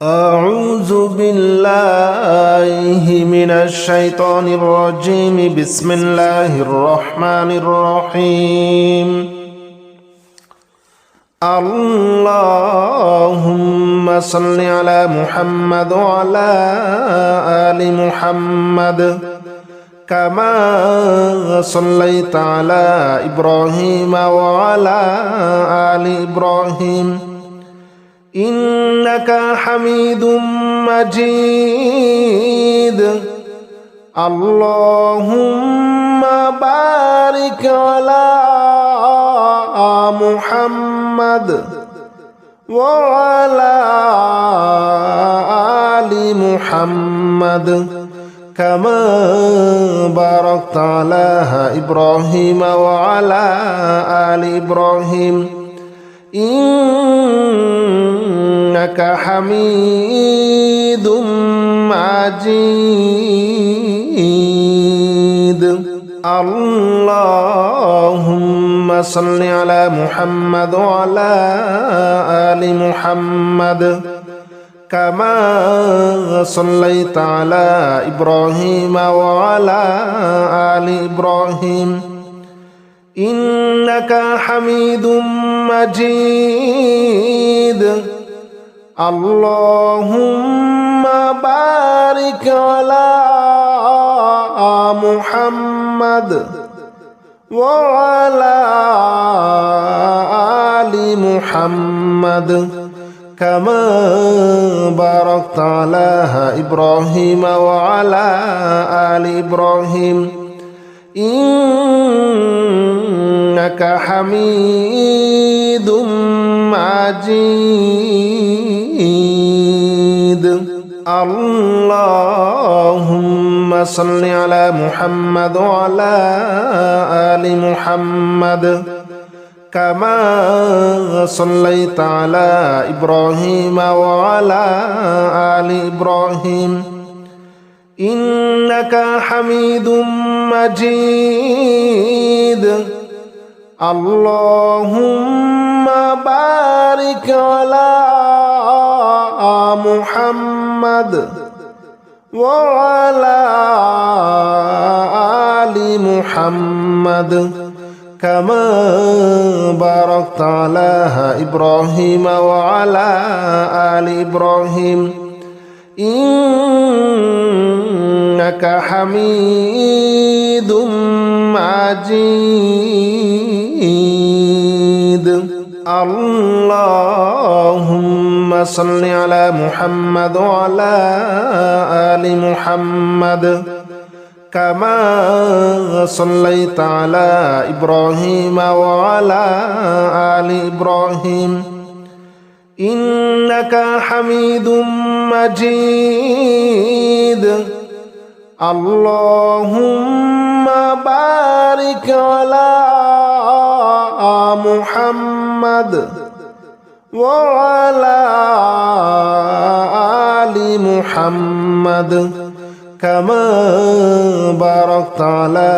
أعوذ بالله من الشيطان الرجيم. بسم الله الرحمن الرحيم. اللهم صل على محمد وعلى آل محمد كما صليت على إبراهيم وعلى آل إبراهيم إنك حميد مجيد. اللهم بارك على محمد وعلى آل محمد كما باركت على إبراهيم وعلى آل إبراهيم إنك حميد مجيد. اللهم صل على محمد وعلى آل محمد كما صليت على إبراهيم وعلى آل إبراهيم إنك حميد مجيد. اللهم بارك على محمد وعلى آل محمد كما باركت على إبراهيم وعلى آل إبراهيم إنك حميد مجيد. اللهم صل على محمد وعلى آل محمد كما صليت على إبراهيم وعلى آل إبراهيم إنك حميد مجيد. اللهم بارك على محمد وعلى آل محمد كما باركت على إبراهيم وعلى آل إبراهيم إنك حميد مجيد. اللهم صل على محمد وعلى آل محمد كما صليت على إبراهيم وعلى آل إبراهيم إنك حميد مجيد. اللهم بارك على محمد وعلى آل محمد كما باركت على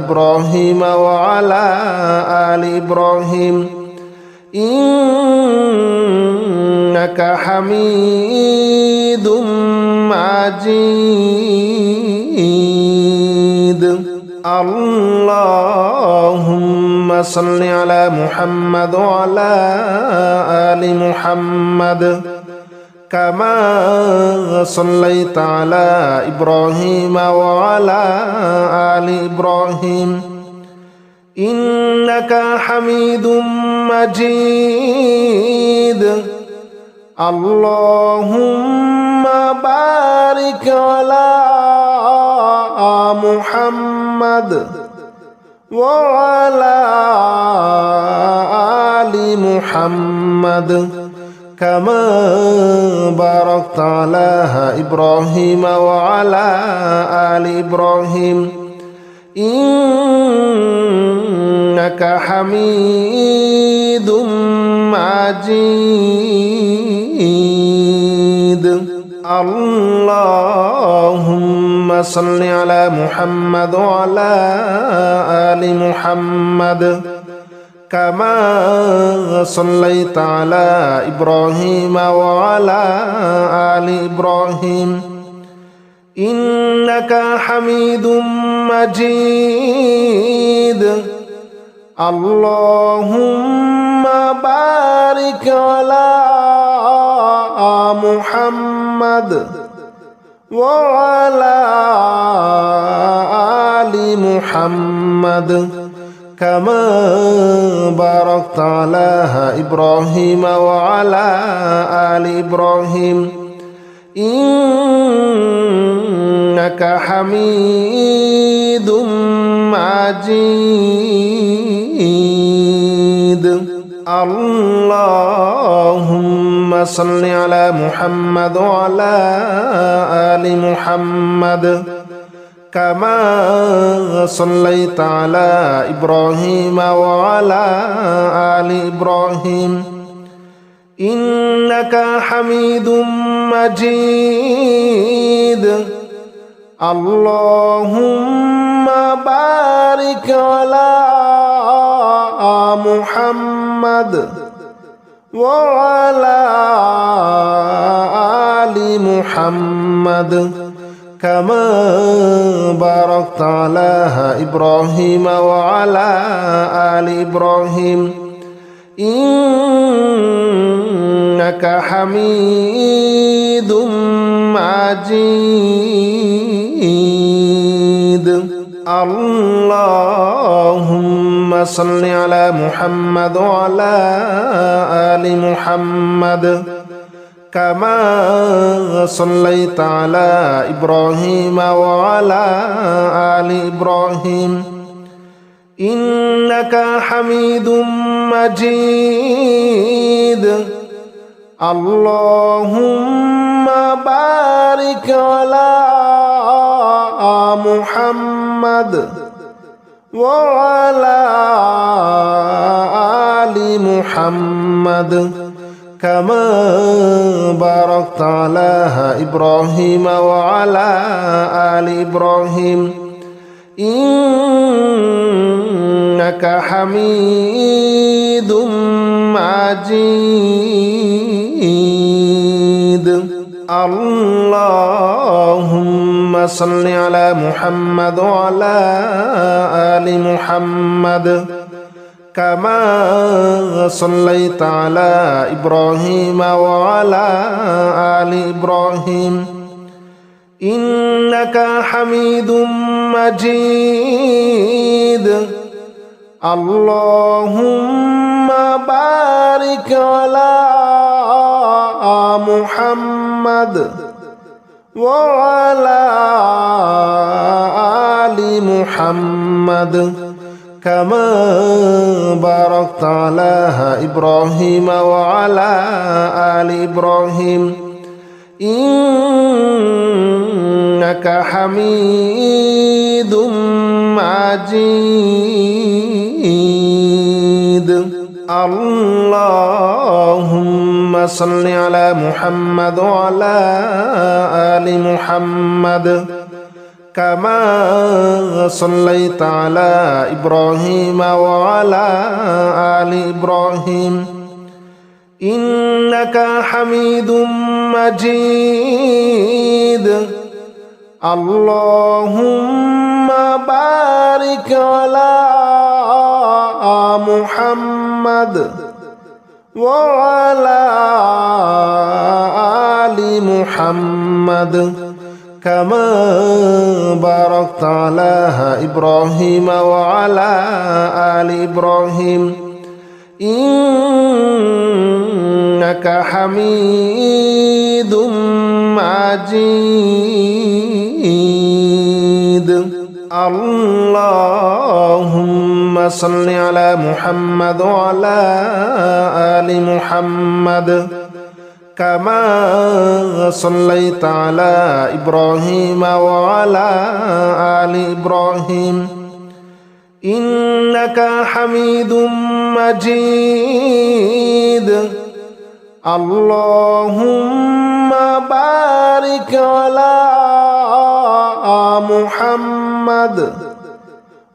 إبراهيم وعلى آل إبراهيم إنك حميد مجيد. اللهم صل على محمد وعلى آل محمد كما صليت على إبراهيم وعلى آل إبراهيم إنك حميد مجيد. اللهم بارك على محمد وعلى آل محمد كما باركت على إبراهيم وعلى آل إبراهيم إنك حميد مجيد. اللهم صل على محمد وعلى آل محمد كما صليت على إبراهيم وعلى آل إبراهيم إنك حميد مجيد اللهم بارك على محمد وعلى آل محمد كما باركت على إبراهيم وعلى آل إبراهيم إنك حميد مجيد اللهم صل على محمد وعلى آل محمد كما صليت على إبراهيم وعلى آل إبراهيم إنك حميد مجيد اللهم بارك على محمد وعلى آل محمد كما باركت على إبراهيم وعلى آل إبراهيم إنك حميد مجيد اللهم صل على محمد وعلى آل محمد كما صليت على إبراهيم وعلى آل إبراهيم إنك حميد مجيد اللهم بارك على محمد وعلى آل محمد كما باركت على إبراهيم وعلى آل إبراهيم إنك حميد مجيد اللهم صل على محمد وعلى آل محمد كما صليت على إبراهيم وعلى آل إبراهيم إنك حميد مجيد اللهم بارك على محمد وعلى آل محمد كما باركت على إبراهيم وعلى آل إبراهيم إنك حميد مجيد اللهم صل على محمد وعلى آل محمد كما صليت على إبراهيم وعلى آل إبراهيم إنك حميد مجيد اللهم بارك على محمد وعلى آل محمد كما باركت على إبراهيم وعلى آل إبراهيم إنك حميد مجيد اللهم صل على محمد وعلى آل محمد كما صليت على إبراهيم وعلى آل إبراهيم إنك حميد مجيد اللهم بارك على محمد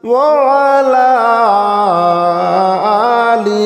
وعلى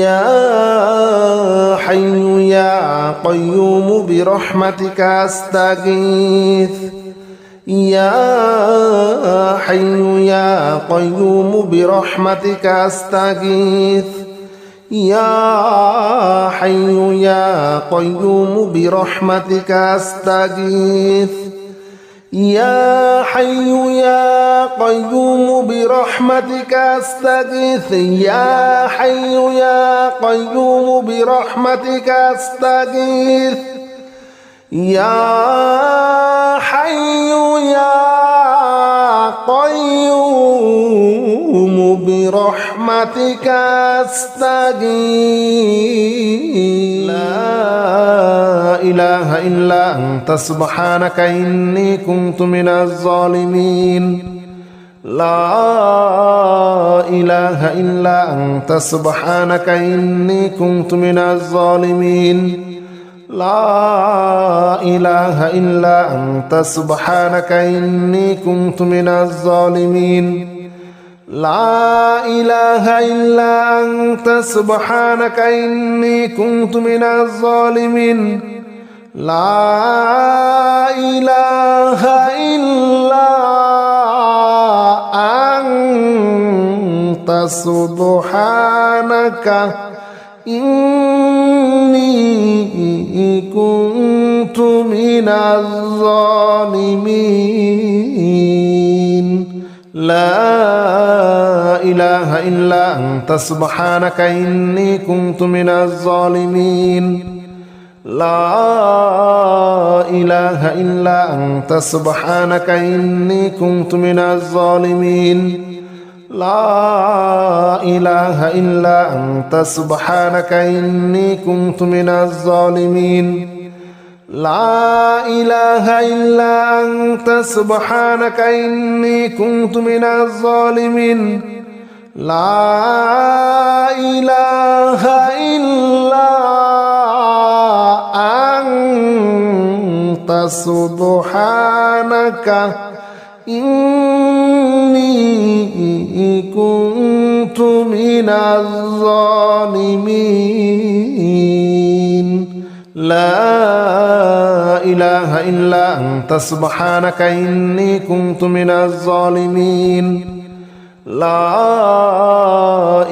يا حي يا قيوم برحمتك أستغيث يا حي يا قيوم برحمتك أستغيث يا حي يا قيوم برحمتك أستغيث يا حي يا قيوم برحمتك أستغيث يا حي يا قيوم برحمتك أستغيث يا حي يا قيوم برحمتك أستغيث لا إله إلا أنت سبحانك إني كنت من الظالمين لا إله إلا أنت سبحانك إني كنت من الظالمين لا إله إلا أنت سبحانك إني كنت من الظالمين لا إله إلا أنت سبحانك إني كنت من الظالمين لا إله إلا أنت سبحانك إني كنت من الظالمين لا إله إلا أنت سبحانك إني كنت من الظالمين لا إله إلا أنت سبحانك إني كنت من الظالمين لا إله إلا أنت سبحانك إني كنت من الظالمين لا إله إلا أنت سبحانك إني كنت من الظالمين لا إله إلا أنت سبحانك إني كنت من الظالمين لا إله إلا أنت سبحانك إني كنت من الظالمين لا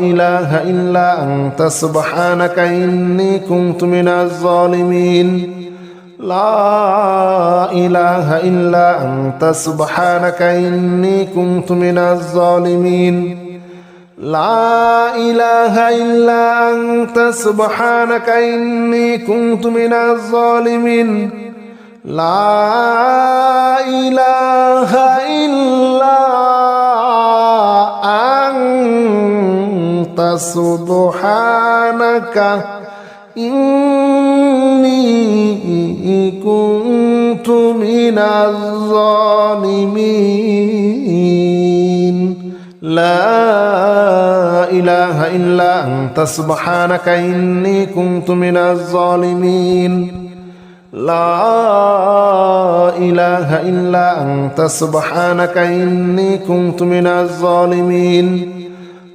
إله إلا أنت سبحانك إني كنت من الظالمين لا إله إلا أنت سبحانك إني كنت من الظالمين لا إله إلا أنت سبحانك إني كنت من الظالمين لا إله إلا أنت سبحانك إني كنت من الظالمين لا إله إلا أنت سبحانك إني كنت من الظالمين لا إله إلا أنت سبحانك إني كنت من الظالمين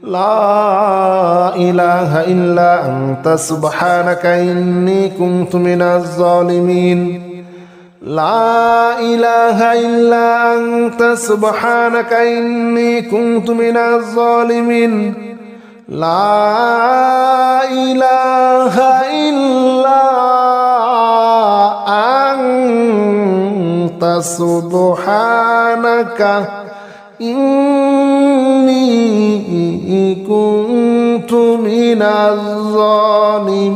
لا إله إلا أنت سبحانك إني كنت من الظالمين لا إله إلا أنت سبحانك إني كنت من الظالمين لا إله إلا أنت سبحانك إني كنت من الظالمين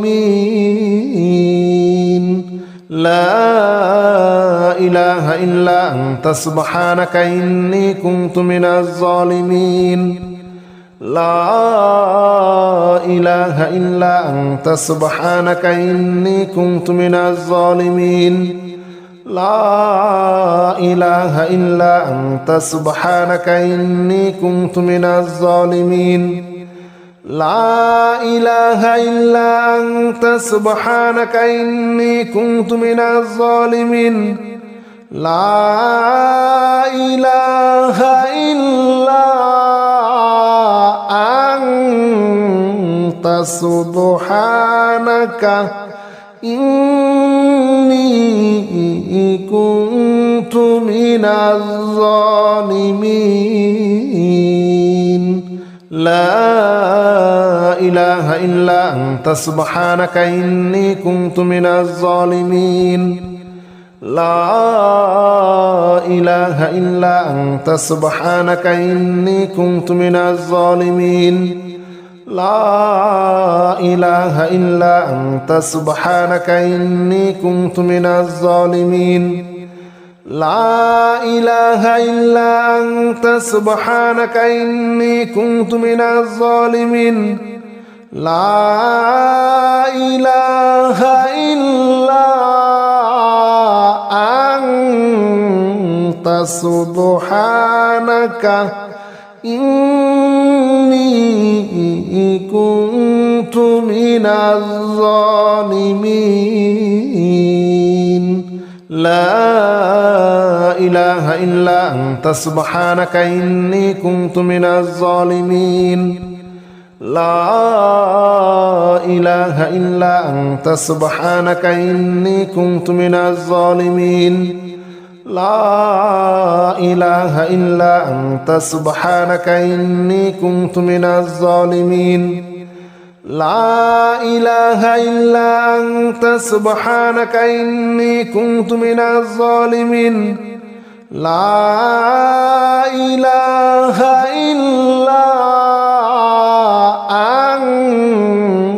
لا إله إلا أنت سبحانك إني كنت من الظالمين لا إله إلا أنت سبحانك إني كنت من الظالمين لا إله إلا أنت سبحانك إني كنت من الظالمين لا إله إلا أنت سبحانك إني كنت من الظالمين لا إله إلا أنت سبحانك إني كنت من الظالمين لا إله إلا أنت سبحانك إني كنت من الظالمين لا إله إلا أنت سبحانك إني كنت من الظالمين لا إله إلا أنت سبحانك إني كنت من الظالمين لا إله إلا أنت سبحانك إني كنت من الظالمين لا إله إلا أنت سبحانك إني كنت من الظالمين لا إله إلا أنت سبحانك إني كنت من الظالمين لا إله إلا أنت سبحانك إني كنت من الظالمين لا إله إلا أنت سبحانك إني كنت من الظالمين لا إله إلا أنت سبحانك إني كنت من الظالمين لا إله إلا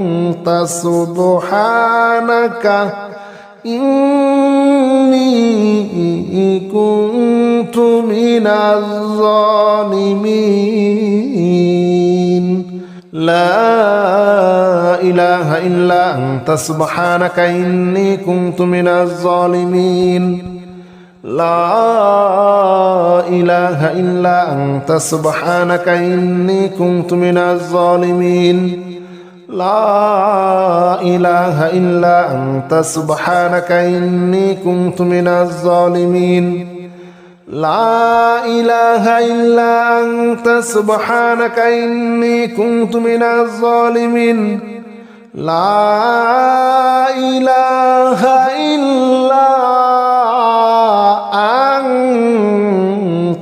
أنت سبحانك إني كنت من الظالمين لا إله إلا أنت سبحانك إني كنت من الظالمين لا إله إلا أنت سبحانك إني كنت من الظالمين لا إله إلا أنت سبحانك إني كنت من الظالمين لا إله إلا أنت سبحانك إني كنت من الظالمين لا إله إلا أنت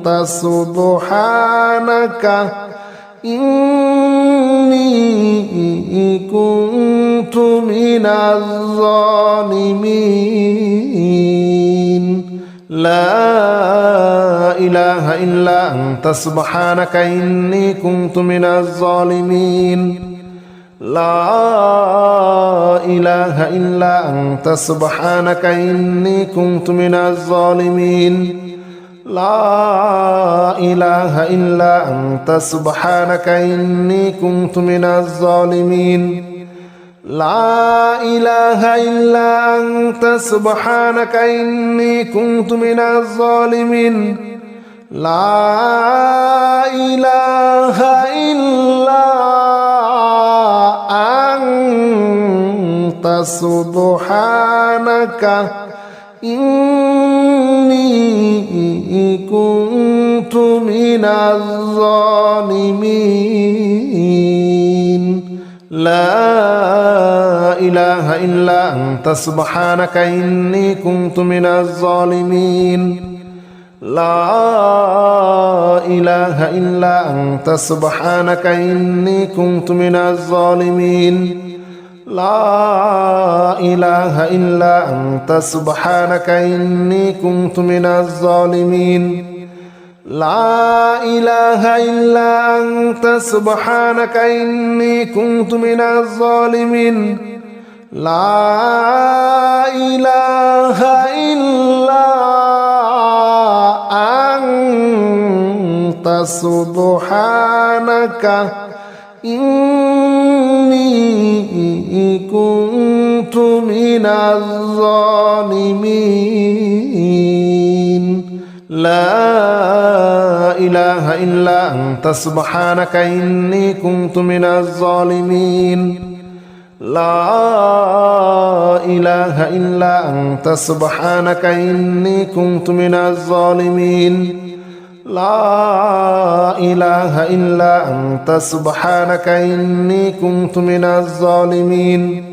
سبحانك إني كنت من الظالمين لا إله إلا أنت سبحانك إني كنت من الظالمين لا إله إلا أنت سبحانك إني كنت من الظالمين لا إله إلا أنت سبحانك إني كنت من الظالمين لا إله إلا أنت سبحانك إني كنت من الظالمين لا إله إلا أنت سبحانك إني كنت من الظالمين لا إله إلا أنت سبحانك إني كنت من الظالمين لا إله إلا أنت سبحانك إني كنت من الظالمين لا إله إلا أنت سبحانك إني كنت من الظالمين لا إله إلا أنت سبحانك إني كنت من الظالمين لا إله إلا أنت سبحانك إني كنت من الظالمين لا إله إلا أنت سبحانك إني كنت من الظالمين لا إله إلا أنت سبحانك إني كنت من الظالمين لا إله إلا أنت سبحانك إني كنت من الظالمين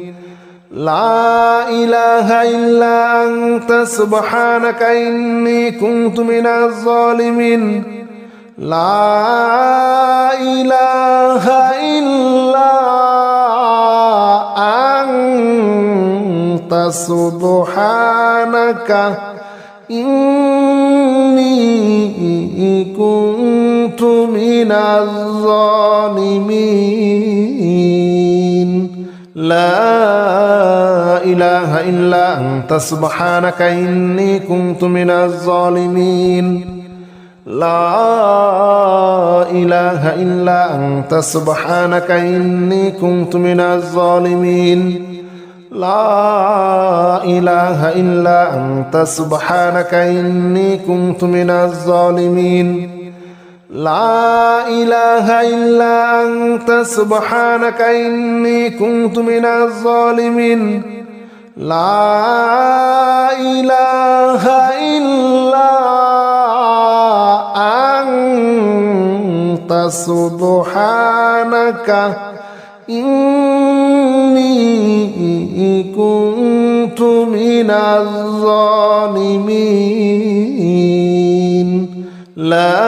لا إله إلا أنت سبحانك إني كنت من الظالمين لا إله إلا أنت سبحانك إني كنت من الظالمين لا إله إلا أنت سبحانك إني كنت من الظالمين لا إله إلا أنت سبحانك إني كنت من الظالمين لا إله إلا أنت سبحانك إني كنت من الظالمين لا إله إلا أنت سبحانك إني كنت من الظالمين لا إله إلا أنت سبحانك إني كنت من الظالمين لا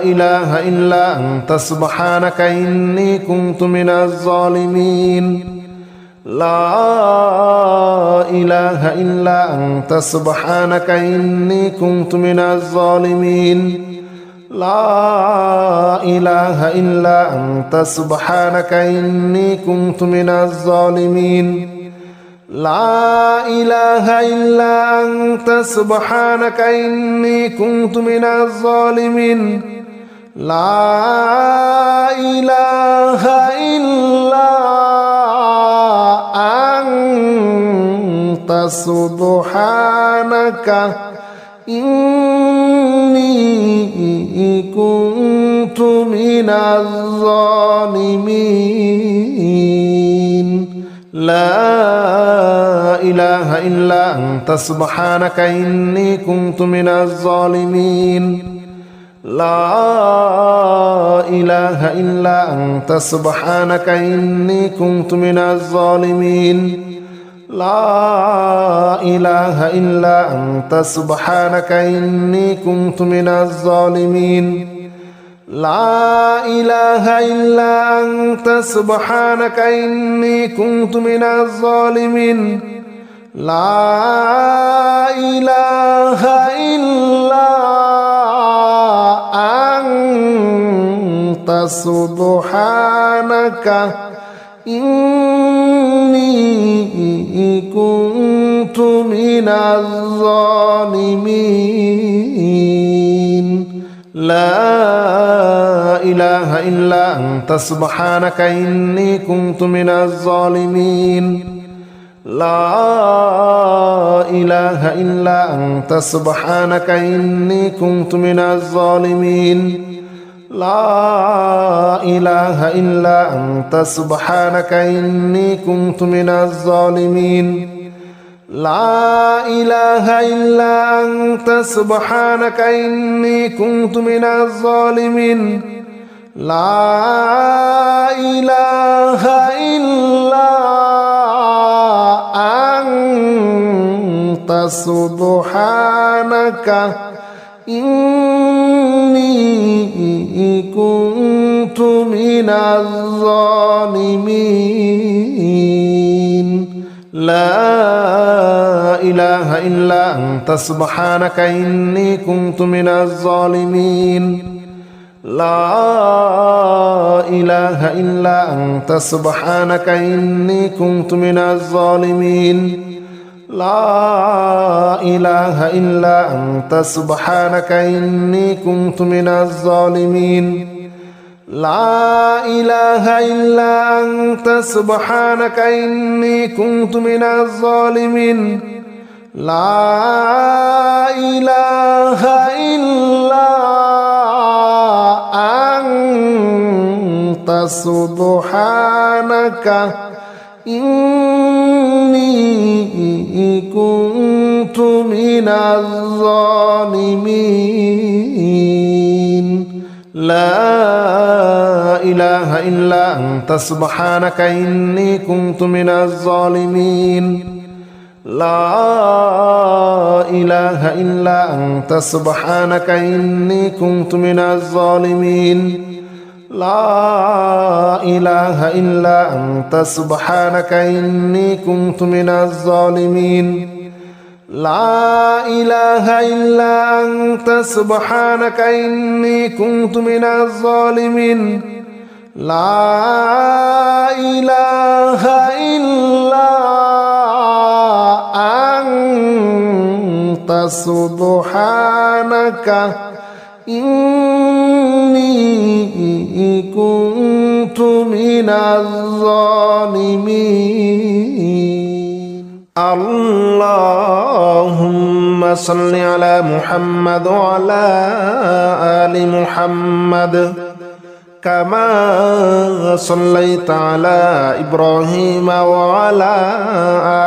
إله إلا أنت سبحانك إني كنت من الظالمين لا إله إلا أنت سبحانك إني كنت من الظالمين لا إله إلا أنت سبحانك إني كنت من الظالمين لا إله إلا أنت سبحانك إني كنت من الظالمين لا إله إلا أنت سبحانك إني كنت من الظالمين لا إله إلا أنت سبحانك إني كنت من الظالمين لا إله إلا أنت سبحانك إني كنت من الظالمين لا إله إلا أنت سبحانك إني كنت من الظالمين لا إله إلا أنت سبحانك إني كنت من الظالمين لا إله إلا أنت سبحانك إني كنت من الظالمين لا إله إلا أنت سبحانك إني كنت من الظالمين لا إله إلا أنت سبحانك إني كنت من الظالمين لا إله إلا أنت سبحانك إني كنت من الظالمين لا إله إلا أنت سبحانك إني كنت من الظالمين لا إله إلا أنت سبحانك إني كنت من الظالمين لا إله إلا أنت سبحانك إني كنت من الظالمين لا إله إلا أنت سبحانك إني كنت من الظالمين لا إله إلا أنت سبحانك إني كنت من الظالمين لا إله إلا أنت سبحانك إني كنت من الظالمين لا إله إلا أنت سبحانك إني كنت من الظالمين. لا إله إلا أنت سبحانك إني كنت من الظالمين لا إله إلا أنت سبحانك إني كنت من الظالمين لا إله إلا أنت سبحانك إني كنت من الظالمين لا إله إلا أنت سبحانك إني كنت من الظالمين لا إله إلا أنت سبحانك إني كنت من الظالمين اللهم صل على محمد وعلى آل محمد كما صليت على إبراهيم وعلى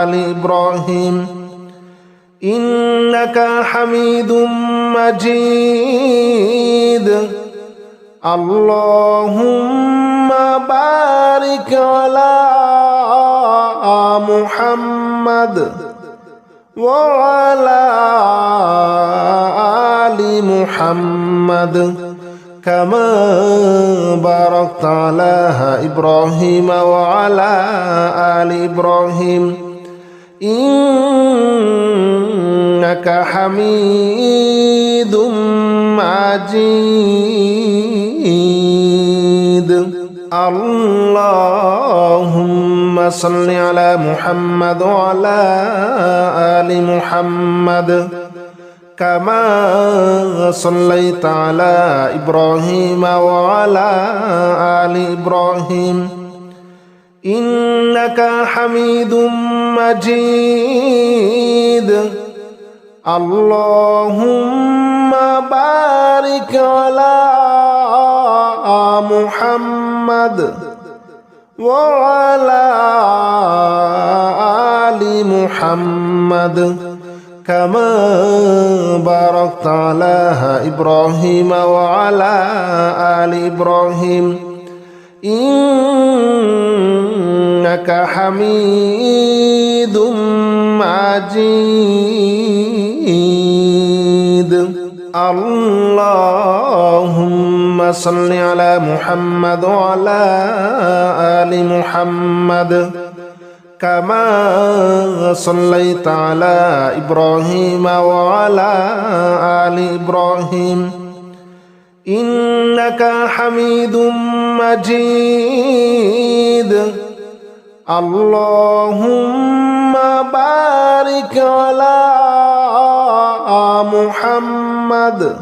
آل إبراهيم إنك حميد مجيد اللهم بارك على محمد وعلى آل محمد كما باركت على إبراهيم وعلى آل إبراهيم إنك حميد مجيد اللهم صل على محمد وعلى آل محمد كما صليت على إبراهيم وعلى آل إبراهيم إنك حميد مجيد اللهم بارك على محمد وعلى آل محمد كما باركت على إبراهيم وعلى آل إبراهيم إنك حميد مجيد اللهم صل على محمد وعلى آل محمد كما صليت على إبراهيم وعلى آل إبراهيم إنك حميد مجيد اللهم بارك على محمد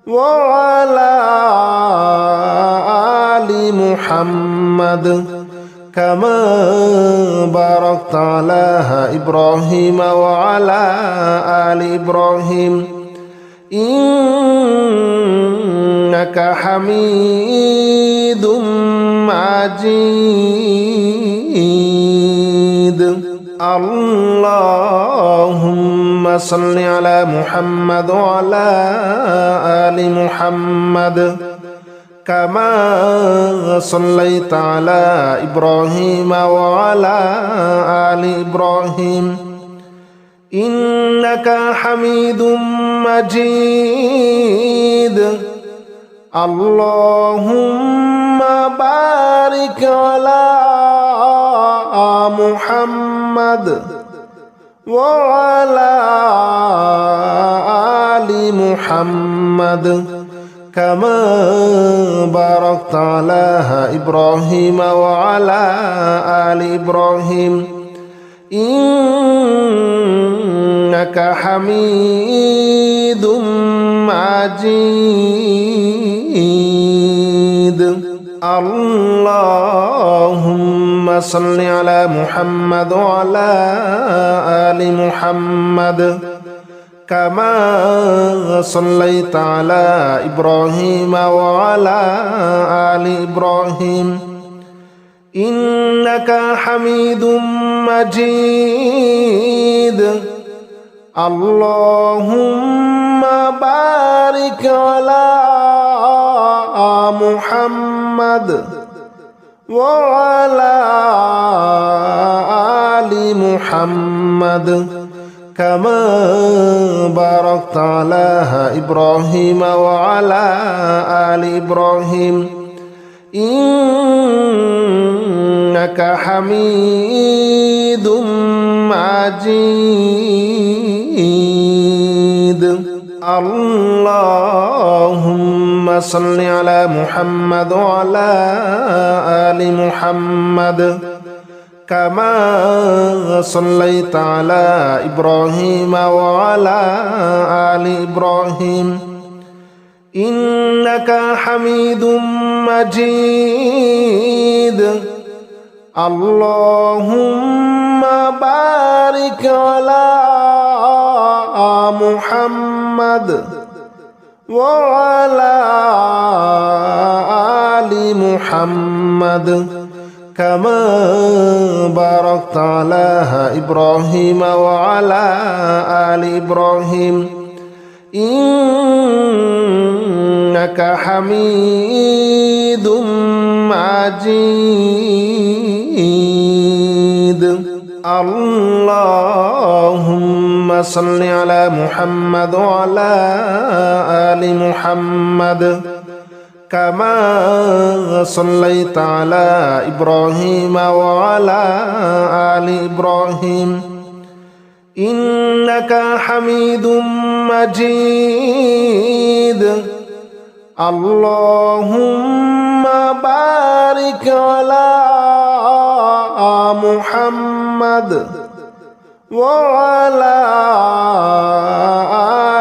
وعلى آل محمد كما باركت على إبراهيم وعلى آل إبراهيم إنك حميد مجيد اللهم صل على محمد وعلى آل محمد كما صليت على إبراهيم وعلى آل إبراهيم إنك حميد مجيد اللهم بارك على محمد وعلى آل محمد كما باركت على إبراهيم وعلى آل إبراهيم إنك حميد مجيد اللهم صل على محمد وعلى آل محمد كما صليت على إبراهيم وعلى آل إبراهيم إنك حميد مجيد اللهم بارك على محمد وعلى آل محمد كما باركت على إبراهيم وعلى آل إبراهيم إنك حميد مجيد اللهم صل على محمد وعلى آل محمد كما صليت على إبراهيم وعلى آل إبراهيم إنك حميد مجيد اللهم بارك على محمد وعلى آل محمد كما باركت على إبراهيم وعلى آل إبراهيم إنك حميد مجيد اللهم صل على محمد وعلى آل محمد كما صليت على إبراهيم وعلى آل إبراهيم إنك حميد مجيد اللهم بارك على محمد وعلى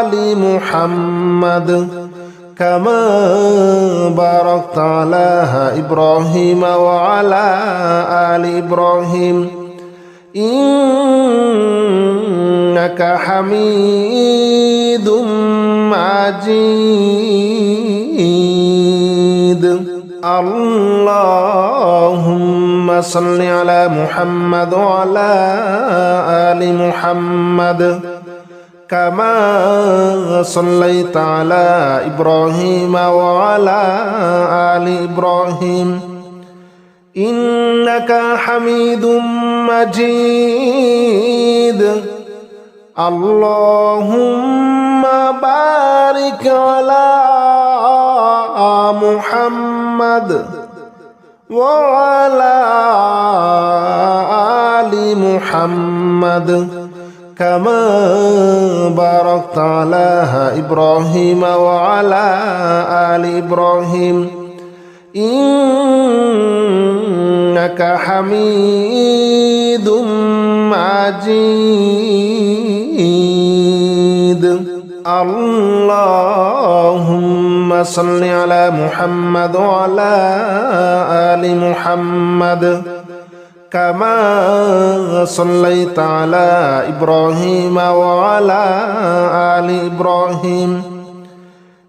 آل محمد كما باركت على إبراهيم وعلى آل إبراهيم إنك حميد مجيد اللهم صل على محمد وعلى آل محمد كما صليت على إبراهيم وعلى آل إبراهيم إنك حميد مجيد اللهم بارك على محمد وعلى آل محمد كما باركت على إبراهيم وعلى آل إبراهيم إنك حميد مجيد اللهم صل على محمد وعلى آل محمد كما صليت على إبراهيم وعلى آل إبراهيم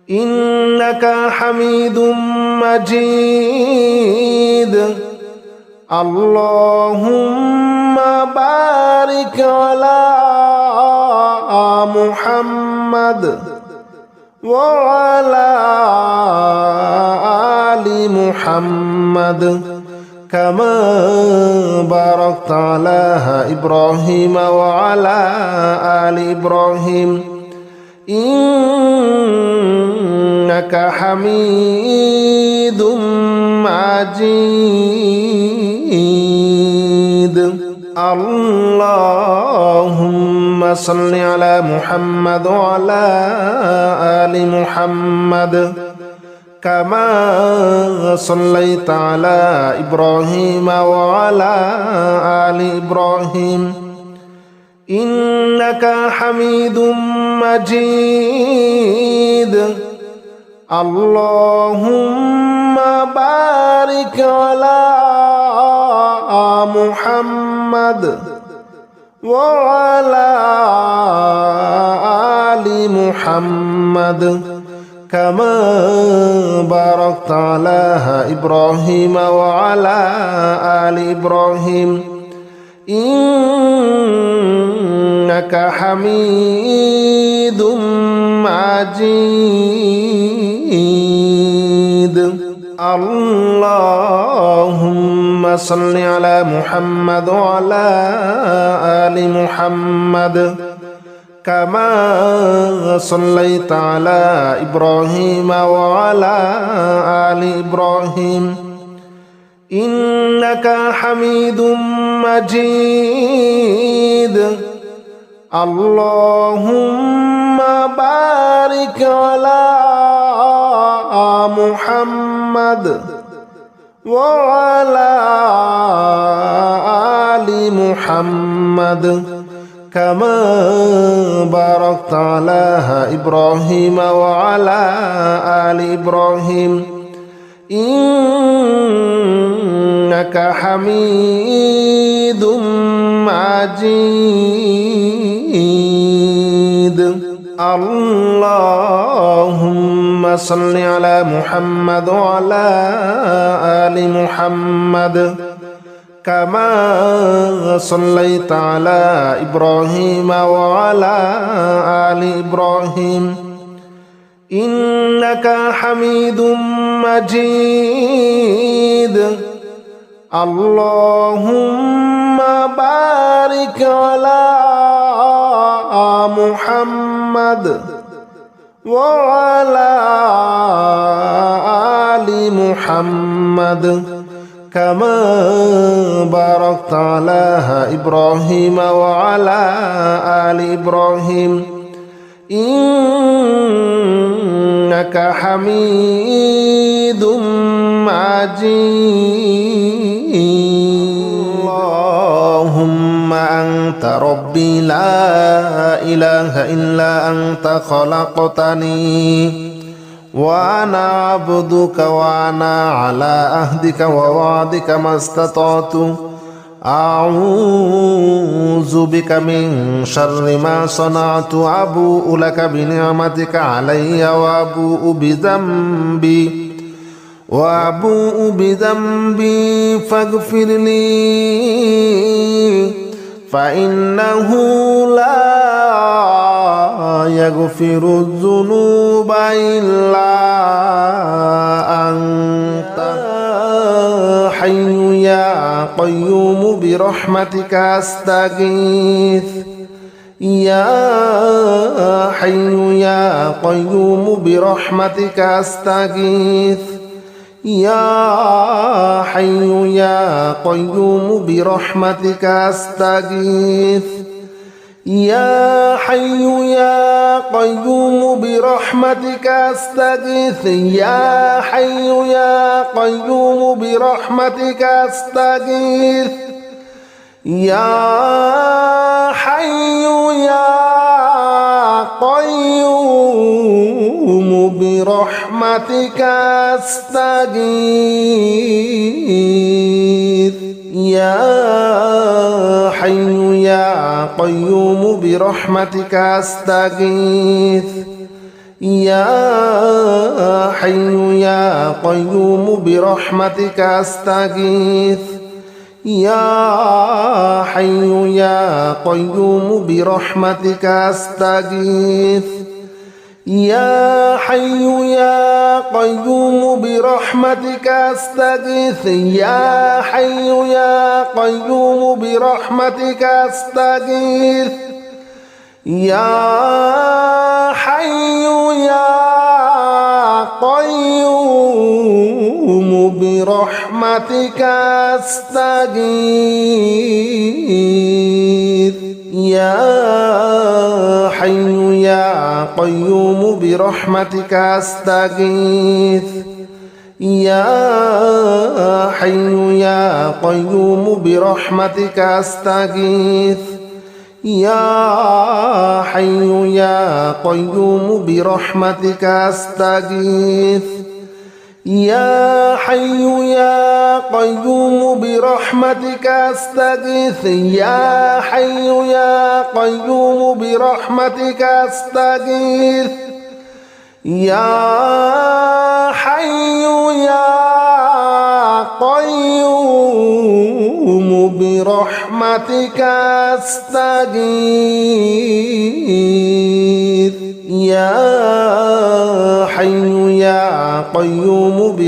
إنك حميد مجيد اللهم بارك على محمد وعلى آل محمد كما باركت على إبراهيم وعلى آل إبراهيم إنك حميد مجيد اللهم صل على محمد وعلى آل محمد كما صليت على إبراهيم وعلى آل إبراهيم إنك حميد مجيد اللهم بارك على محمد وعلى آل محمد كما باركت على إبراهيم وعلى آل إبراهيم إنك حميد مجيد اللهم صل على محمد وعلى آل محمد كما صليت على إبراهيم وعلى آل إبراهيم إنك حميد مجيد اللهم بارك على محمد وعلى آل محمد كما باركت على إبراهيم وعلى آل إبراهيم إنك حميد مجيد اللهم صل على محمد وعلى آل محمد كما صليت على إبراهيم وعلى آل إبراهيم إنك حميد مجيد اللهم بارك على محمد وعلى آل محمد كما باركت على إبراهيم وعلى آل إبراهيم إنك حميد مجيد اللهم أنت ربي لا إله إلا أنت خلقتني وأنا عبدك وأنا على عهدك ووعدك ما استطعت أعوذ بك من شر ما صنعت أبوء لك بنعمتك علي وأبوء بذنبي فاغفر لي فإنه لا يغفر الذنوب إلا أنت حي يا قيوم برحمتك أستغيث يا حي يا قيوم برحمتك أستغيث يا حي يا قيوم برحمتك أستغيث يا حي يا قيوم برحمتك أستغيث يا حي يا قيوم برحمتك أستغيث يا حي يا قيوم برحمتك أستغيث يا حي يا قيوم برحمتك أستغيث يا حي يا قيوم برحمتك أستغيث يا حي يا قيوم برحمتك أستغيث يا حي يا قيوم برحمتك أستغيث يا حي يا قيوم برحمتك أستغيث يا حي يا قيوم برحمتك أستغيث يا حي يا قيوم برحمتك أستغيث يا حي يا قيوم برحمتك أستغيث يا حي يا قيوم برحمتك أستغيث يا حي يا قيوم برحمتك أستغيث يا حي يا قيوم برحمتك أستغيث يا حي يا قيوم برحمتك أستغيث يا حي يا قيوم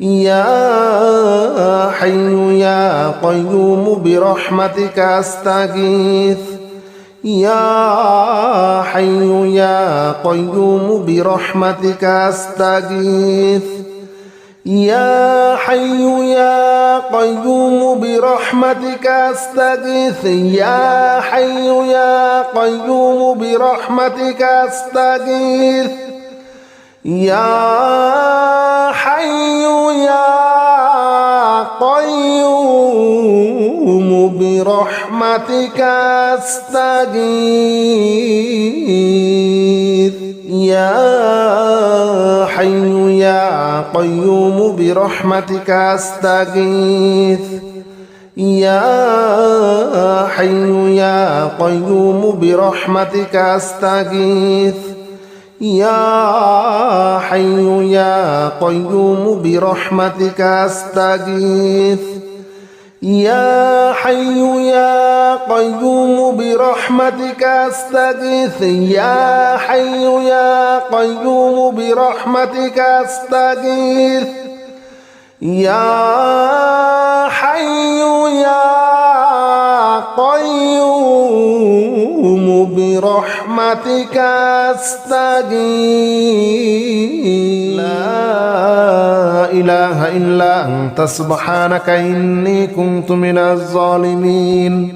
يا حي يا قيوم برحمتك أستغيث يا حي يا قيوم برحمتك أستغيث يا حي يا قيوم برحمتك أستغيث يا حي يا قيوم برحمتك أستغيث يا حي يا قيوم برحمتك أستغيث يا حي يا قيوم برحمتك أستغيث يا حي يا قيوم برحمتك أستغيث يا حي يا قيوم برحمتك أستغيث يا حي يا قيوم برحمتك أستغيث يا حي يا قيوم برحمتك أستغيث يا حي يا قيوم برحمتك أستغيث لا إله إلا أنت سبحانك إني كنت من الظالمين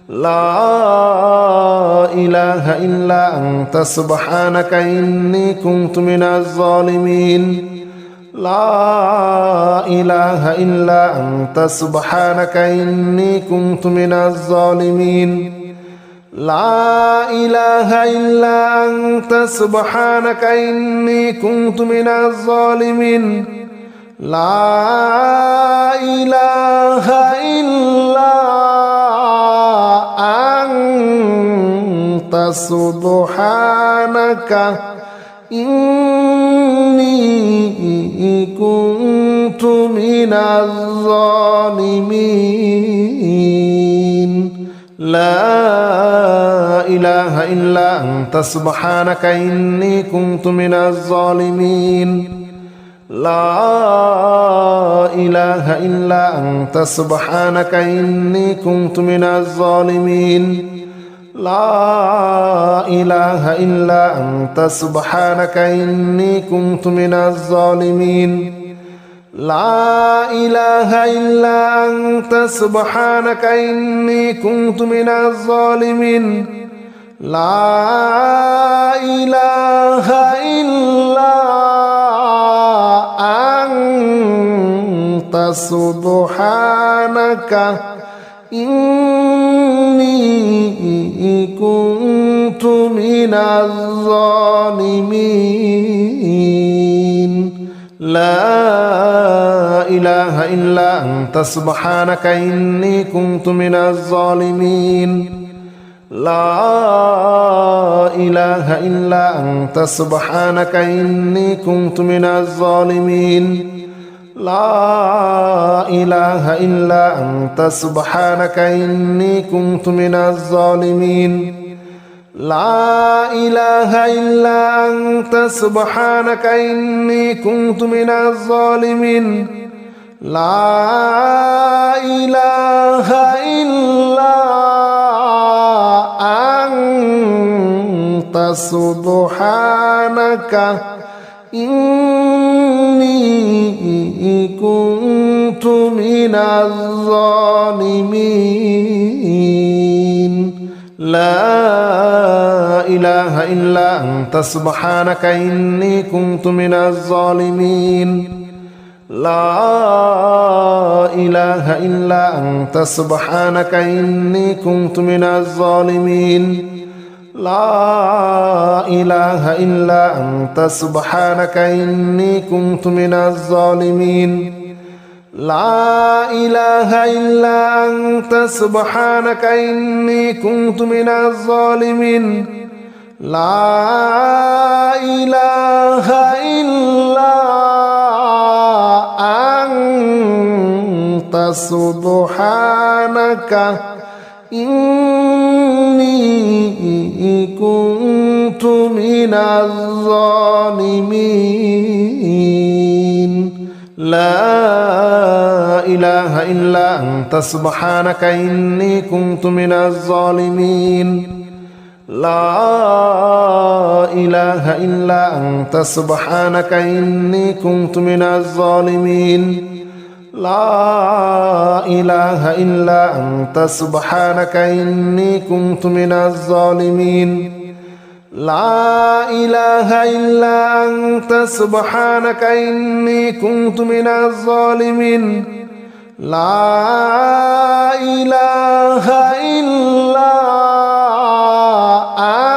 لا إله إلا أنت سبحانك إني كنت من الظالمين لا إله إلا أنت سبحانك إني كنت من الظالمين لا إله إلا أنت سبحانك إني كنت من الظالمين لا إله إلا أنت سبحانك إني كنت من الظالمين لا إله إلا أنت سبحانك إني كنت من الظالمين لا إله إلا أنت سبحانك إني كنت من الظالمين لا إله إلا أنت سبحانك إني كنت من الظالمين لا إله إلا أنت سبحانك إني كنت من الظالمين لا إله إلا أنت سبحانك إني كنت من الظالمين لا إله إلا أنت سبحانك إني كنت من الظالمين لا إله إلا أنت سبحانك إني كنت من الظالمين لا إله إلا أنت سبحانك إني كنت من الظالمين لا إله إلا أنت سبحانك إني كنت من الظالمين لا إله إلا أنت سبحانك إني كنت من الظالمين لا إله إلا أنت سبحانك إني كنت من الظالمين لا إله إلا أنت سبحانك إني كنت من الظالمين لا إله إلا أنت سبحانك إني كنت من الظالمين لا إله إلا أنت سبحانك إني كنت من الظالمين لا إله إلا أنت سبحانك إني كنت من الظالمين لا إله إلا أنت سبحانك إني كنت من الظالمين لا إله إلا أنت سبحانك إني كنت من الظالمين لا إله إلا أنت سبحانك إني كنت من الظالمين لا إله إلا أنت سبحانك إني كنت من الظالمين لا إله إلا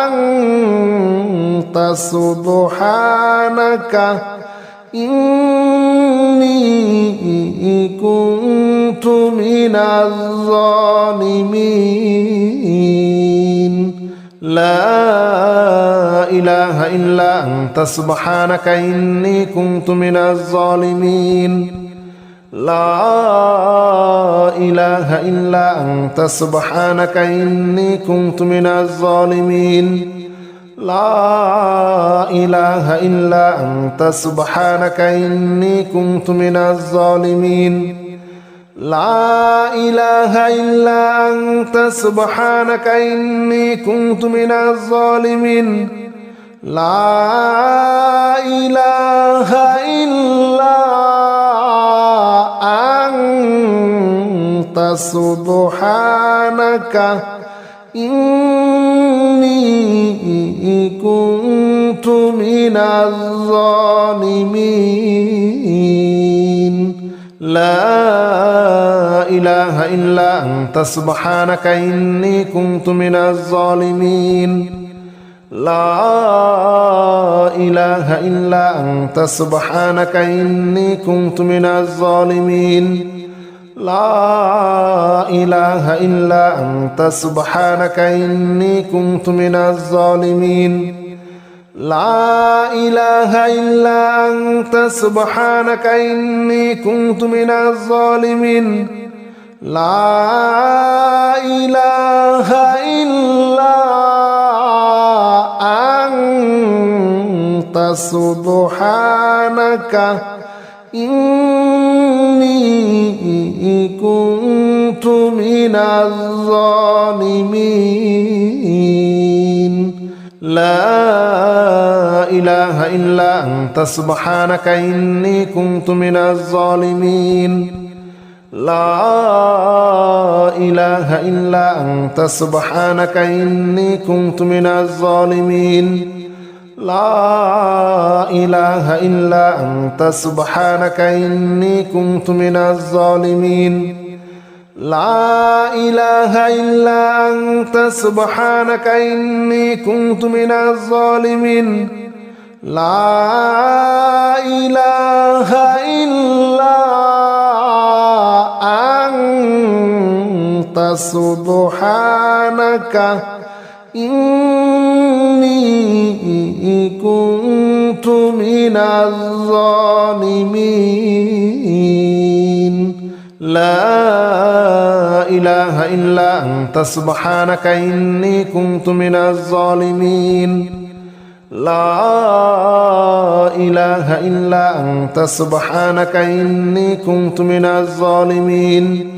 أنت سبحانك إني كنت من الظالمين لا إله إلا أنت سبحانك إني كنت من الظالمين لا إله إلا أنت سبحانك إني كنت من الظالمين لا إله إلا أنت سبحانك إني كنت من الظالمين لا إله إلا أنت سبحانك إني كنت من الظالمين لا إله إلا أنت سبحانك إني كنت من الظالمين لا إله إلا أنت سبحانك إني كنت من الظالمين لا إله إلا أنت سبحانك إني كنت من الظالمين لا إله إلا أنت سبحانك إني كنت من الظالمين لا إله إلا أنت سبحانك إني كنت من الظالمين لا إله إلا أنت سبحانك إني كنت من الظالمين لا إله إلا أنت سبحانك إني كنت من الظالمين لا إله إلا أنت سبحانك إني كنت من الظالمين لا إله إلا أنت سبحانك إني كنت من الظالمين لا إله إلا أنت سبحانك إني كنت من الظالمين لا إله إلا أنت سبحانك إني كنت من الظالمين لا إله إلا أنت سبحانك إني كنت من الظالمين لا إله إلا أنت سبحانك إني كنت من الظالمين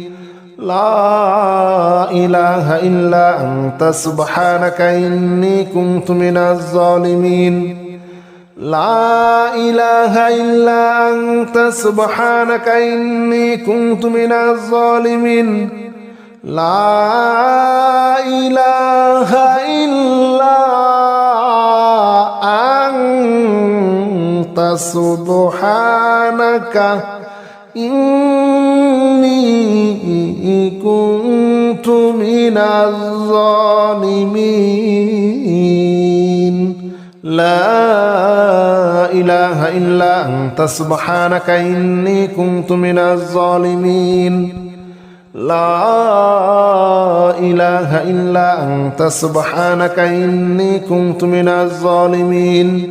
لا إله إلا أنت سبحانك إني كنت من الظالمين لا إله إلا أنت سبحانك إني كنت من الظالمين لا إله إلا أنت سبحانك إني كنت من الظالمين لا إله إلا أنت سبحانك إني كنت من الظالمين لا إله إلا أنت سبحانك إني كنت من الظالمين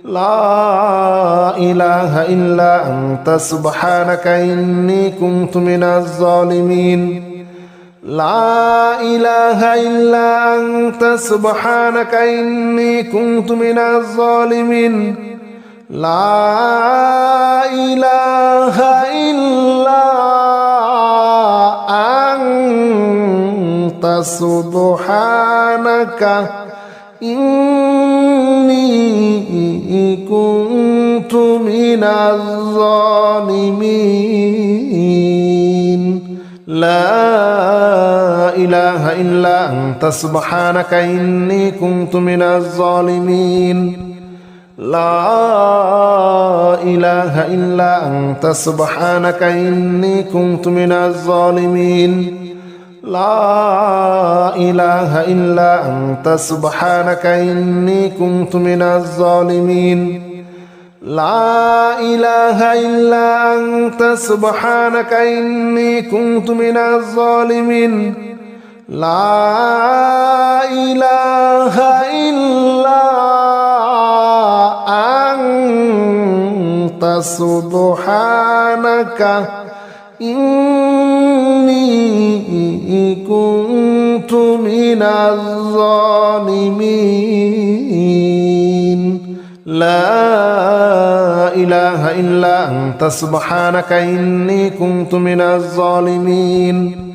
لا إله إلا أنت سبحانك إني كنت من الظالمين لا إله إلا أنت سبحانك إني كنت من الظالمين لا إله إلا أنت سبحانك إني كنت من الظالمين لا إله إلا أنت سبحانك إني كنت من الظالمين لا إله إلا أنت سبحانك إني كنت من الظالمين لا إله إلا أنت سبحانك إني كنت من الظالمين لا إله إلا أنت سبحانك إني كنت من الظالمين لا إله إلا أنت سبحانك إني كنت من الظالمين لا إله إلا أنت سبحانك إني كنت من الظالمين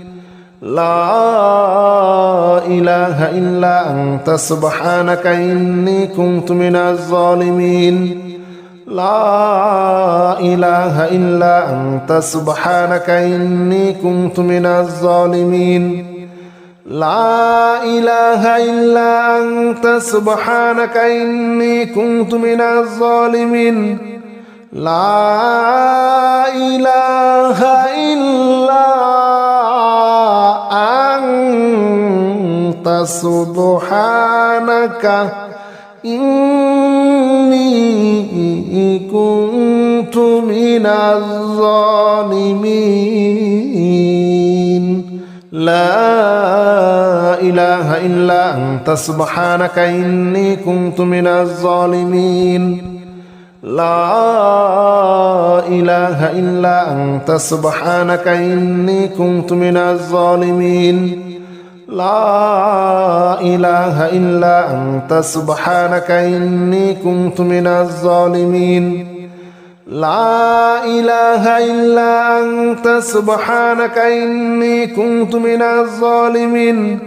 لا إله إلا أنت سبحانك إني كنت من الظالمين لا إله إلا أنت سبحانك إني كنت من الظالمين لا إله إلا أنت سبحانك إني كنت من الظالمين لا إله إلا أنت سبحانك إني كنت من الظالمين لا إله إلا أنت سبحانك إني كنت من الظالمين لا إله إلا أنت سبحانك إني كنت من الظالمين لا إله إلا أنت سبحانك إني كنت من الظالمين لا إله إلا أنت سبحانك إني كنت من الظالمين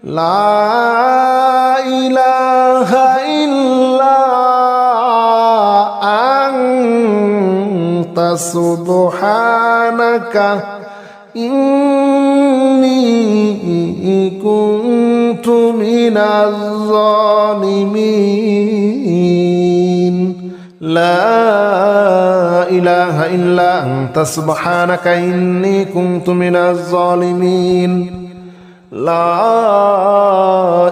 لا إله إلا أنت سبحانك إني كنت من الظالمين لا إله إلا أنت سبحانك إني كنت من الظالمين لا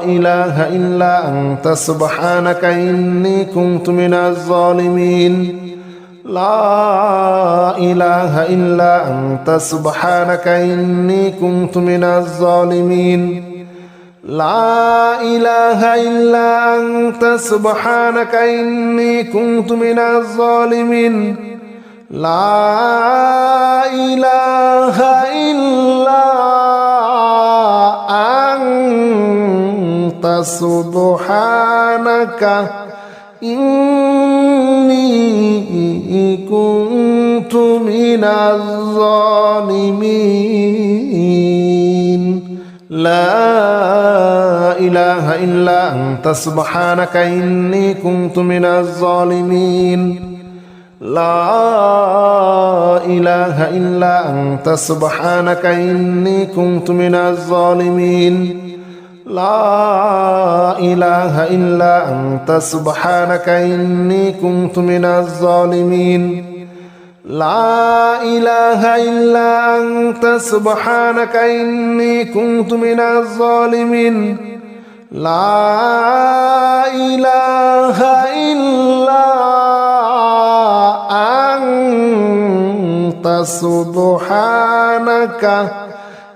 إله إلا أنت سبحانك إني كنت من الظالمين لا إله إلا أنت سبحانك إني كنت من الظالمين لا إله إلا أنت سبحانك إني كنت من الظالمين لا إله إلا أنت سبحانك إني كنت من الظالمين لا إله إلا أنت سبحانك إني كنت من الظالمين لا إله إلا أنت سبحانك إني كنت من الظالمين لا إله إلا أنت سبحانك إني كنت من الظالمين لا إله إلا أنت سبحانك إني كنت من الظالمين لا إله إلا أنت سبحانك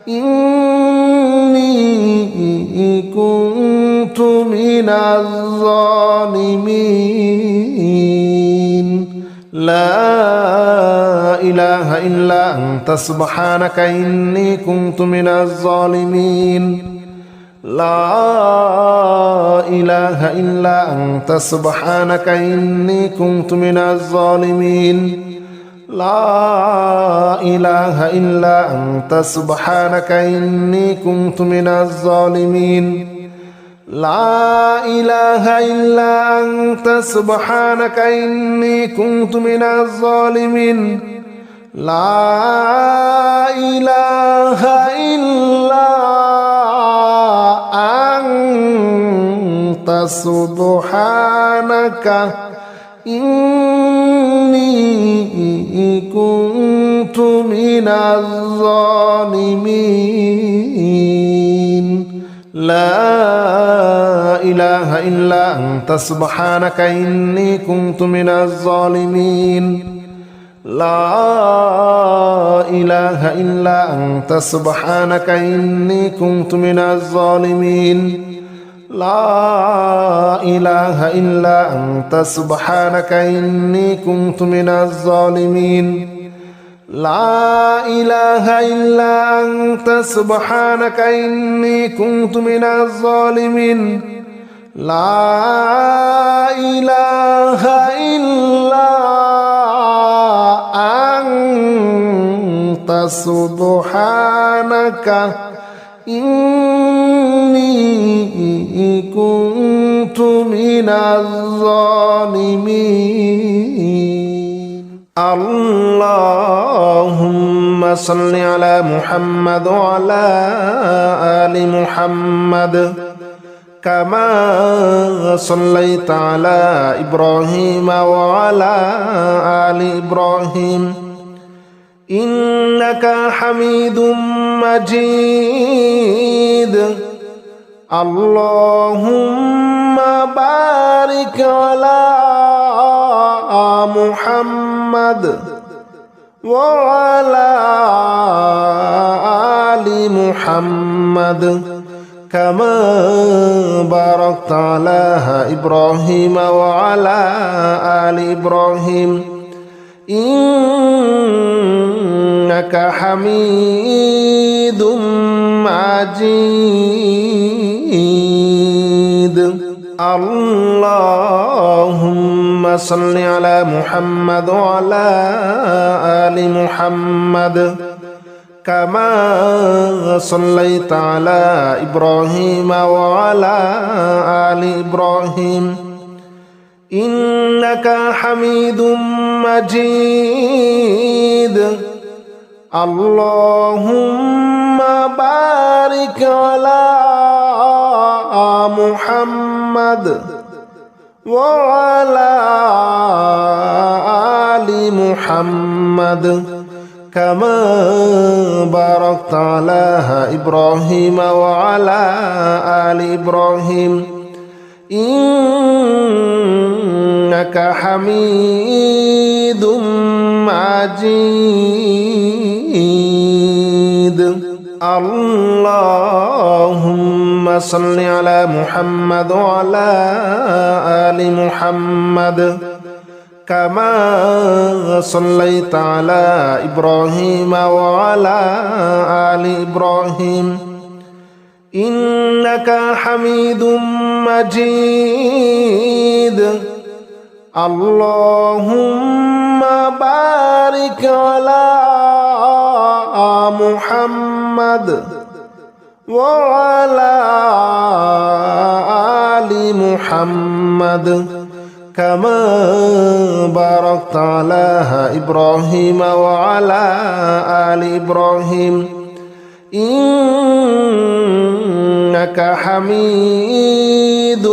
إني كنت من الظالمين لا إله إلا أنت سبحانك إني كنت من الظالمين لا إله إلا أنت سبحانك إني كنت من الظالمين لا إله إلا أنت سبحانك إني كنت من الظالمين لا إله إلا أنت سبحانك إني كنت من الظالمين لا إله إلا أنت سبحانك إني كنت من الظالمين لا إله إلا أنت سبحانك إني كنت من الظالمين لا إله إلا أنت سبحانك إني كنت من الظالمين لا إله إلا أنت سبحانك إني كنت من الظالمين لا إله إلا أنت سبحانك إني كنت من الظالمين لا إله إلا أنت سبحانك إني كنت من الظالمين اللهم صل على محمد وعلى آل محمد كما صليت على إبراهيم وعلى آل إبراهيم إنك حميد مجيد اللهم بارك على محمد وعلى آل محمد كما باركت على إبراهيم وعلى آل إبراهيم إنك حميد مجيد اللهم صل على محمد وعلى آل محمد كما صليت على إبراهيم وعلى آل إبراهيم إنك حميد مجيد اللهم بارك على محمد وعلى آل محمد كما باركت على إبراهيم وعلى آل إبراهيم إنك حميد مجيد اللهم صل على محمد وعلى آل محمد كما صليت على إبراهيم وعلى آل إبراهيم إنك حميد مجيد اللهم بارك على محمد وعلى آل محمد كما باركت على إبراهيم وعلى آل إبراهيم إنك حميد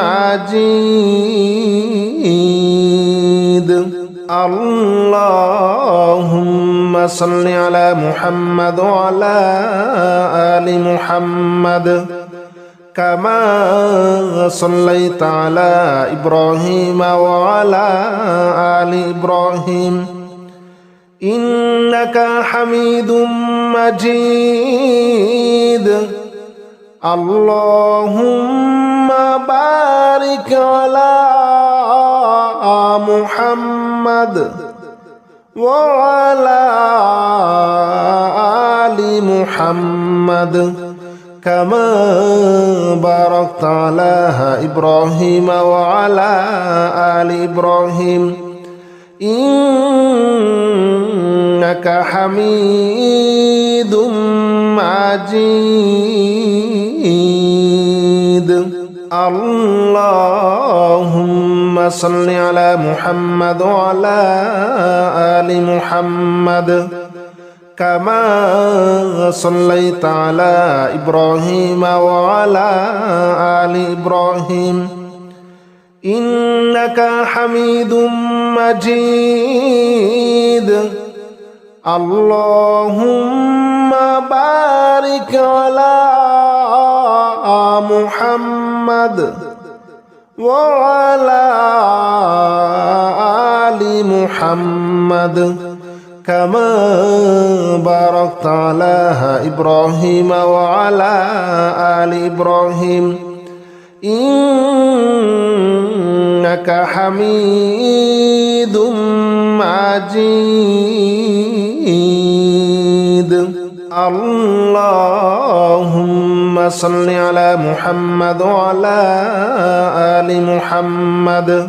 مجيد اللهم صل على محمد وعلى آل محمد كما صليت على إبراهيم وعلى آل إبراهيم إنك حميد مجيد اللهم بارك على محمد وعلى آل محمد كما باركت على إبراهيم وعلى آل إبراهيم إنك حميد مجيد اللهم صل على محمد وعلى آل محمد كما صليت على إبراهيم وعلى آل إبراهيم إنك حميد مجيد اللهم بارك على محمد وعلى آل محمد كما باركت على إبراهيم وعلى آل إبراهيم إنك حميد مجيد اللهم صل على محمد وعلى آل محمد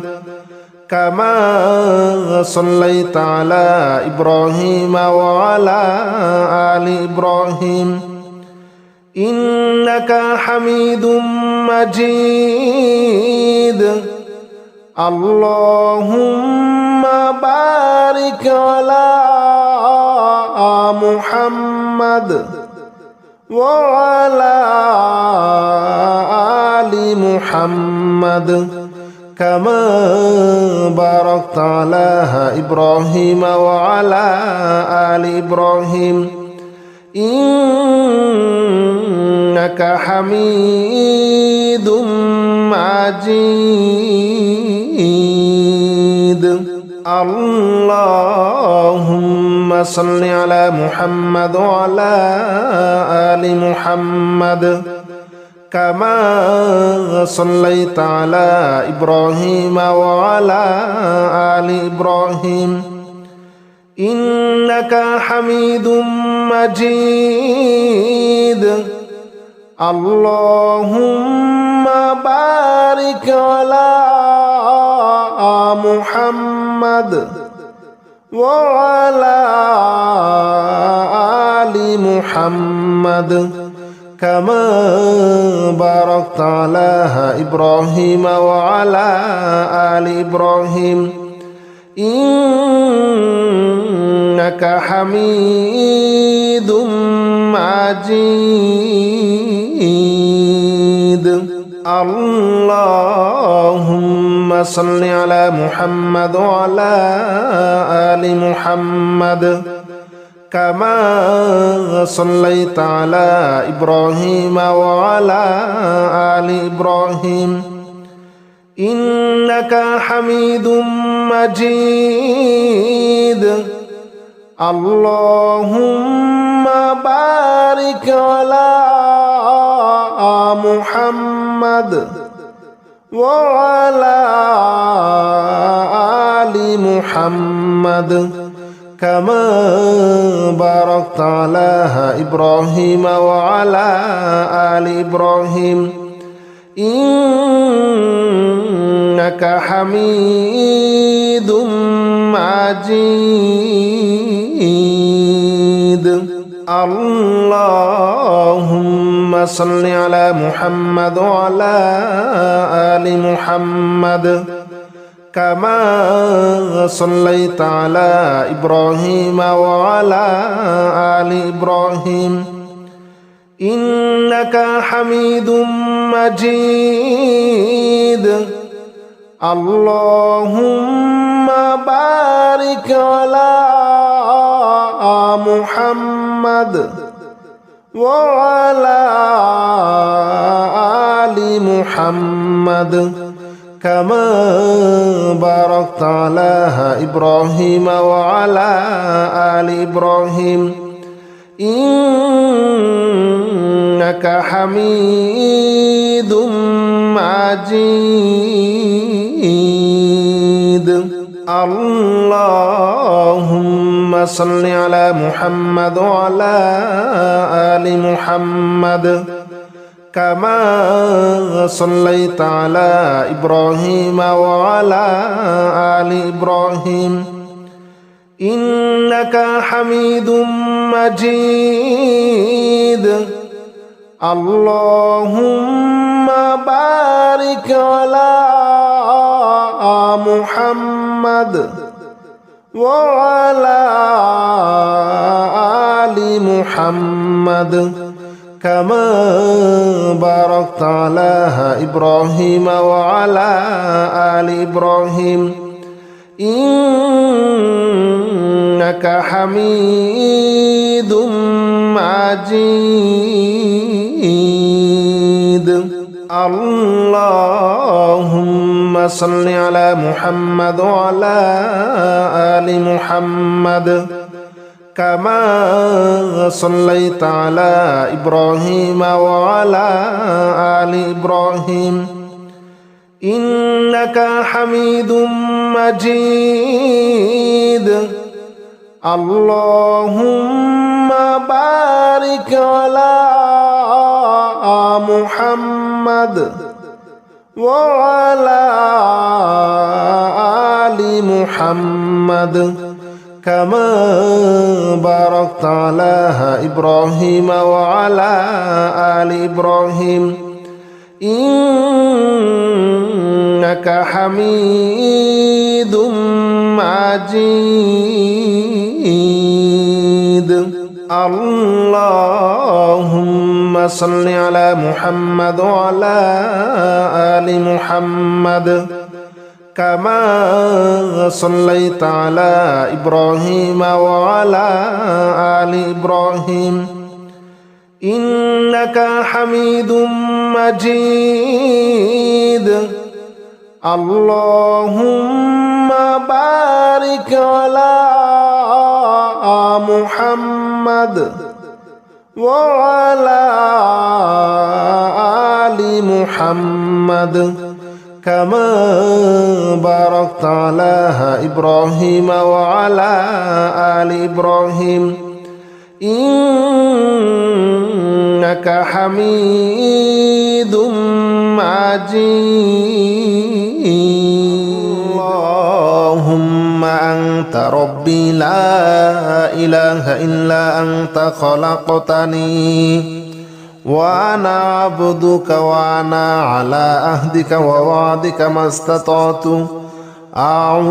كما صليت على إبراهيم وعلى آل إبراهيم إنك حميد مجيد اللهم بارك على محمد وعلى آل محمد كما باركت على إبراهيم وعلى آل إبراهيم إنك حميد مجيد اللهم صل على محمد وعلى آل محمد كما صليت على إبراهيم وعلى آل إبراهيم إنك حميد مجيد اللهم بارك على محمد وعلى آل محمد كما باركت على إبراهيم وعلى آل إبراهيم إنك حميد مجيد اللهم صل على محمد وعلى آل محمد كما صليت على إبراهيم وعلى آل إبراهيم إنك حميد مجيد اللهم بارك على محمد وعلى آل محمد كما باركت على إبراهيم وعلى آل إبراهيم إنك حميد مجيد اللهم صل على محمد وعلى آل محمد كما صليت على إبراهيم وعلى آل إبراهيم إنك حميد مجيد اللهم بارك على محمد وعلى آل محمد كما باركت على إبراهيم وعلى آل إبراهيم إنك حميد مجيد اللهم صل على محمد وعلى آل محمد كما صليت على إبراهيم وعلى آل إبراهيم إنك حميد مجيد اللهم بارك على محمد وعلى آل محمد كما باركت على إبراهيم وعلى آل إبراهيم إنك حميد مجيد اللهم صل على محمد وعلى آل محمد كما صليت على إبراهيم وعلى آل إبراهيم إنك حميد مجيد اللهم بارك على محمد وعلى آل محمد كما باركت على إبراهيم وعلى آل إبراهيم إنك حميد مجيد اللهم صل على محمد وعلى آل محمد كما صليت على إبراهيم وعلى آل إبراهيم إنك حميد مجيد اللهم بارك على محمد وعلى آل محمد كما باركت على إبراهيم وعلى آل إبراهيم إنك حميد مجيد اللهم أنت ربي لا إله إلا أنت خلقتني وأنا عبدك وأنا على عهدك ووعدك ما استطعت أعوذ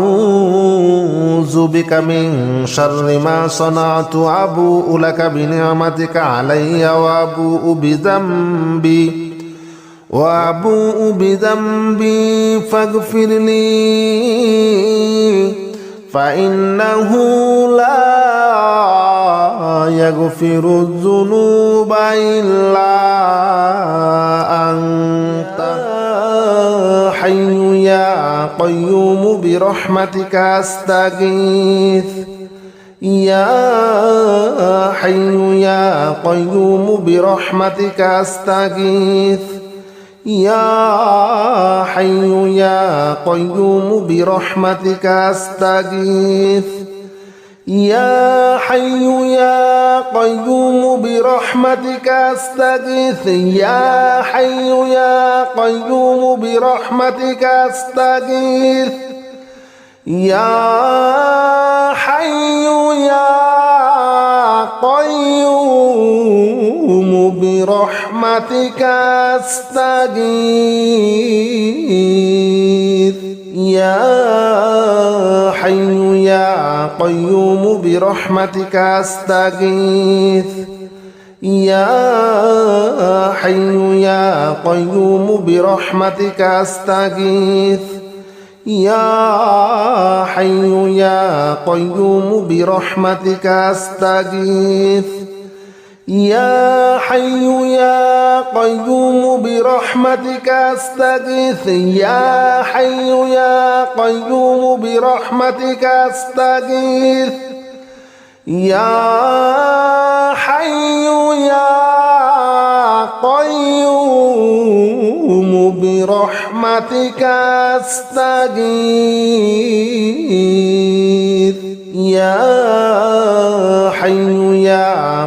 بك من شر ما صنعت أبوء لك بنعمتك علي وأبوء بذنبي فاغفر لي فإنه لا يغفر الذنوب إلا أنت حي يا قيوم برحمتك أستغيث يا حي يا قيوم برحمتك أستغيث يا حي يا قيوم برحمتك أستغيث يا حي يا قيوم برحمتك أستغيث يا حي يا قيوم برحمتك أستغيث يا حي يا قيوم برحمتك أستغيث يا حي يا قيوم برحمتك أستغيث يا حي يا قيوم برحمتك أستغيث يا حي يا قيوم برحمتك أستغيث يا حي يا قيوم برحمتك أستغيث يا حي يا قيوم برحمتك أستغيث يا حي يا قيوم برحمتك أستغيث يا حي يا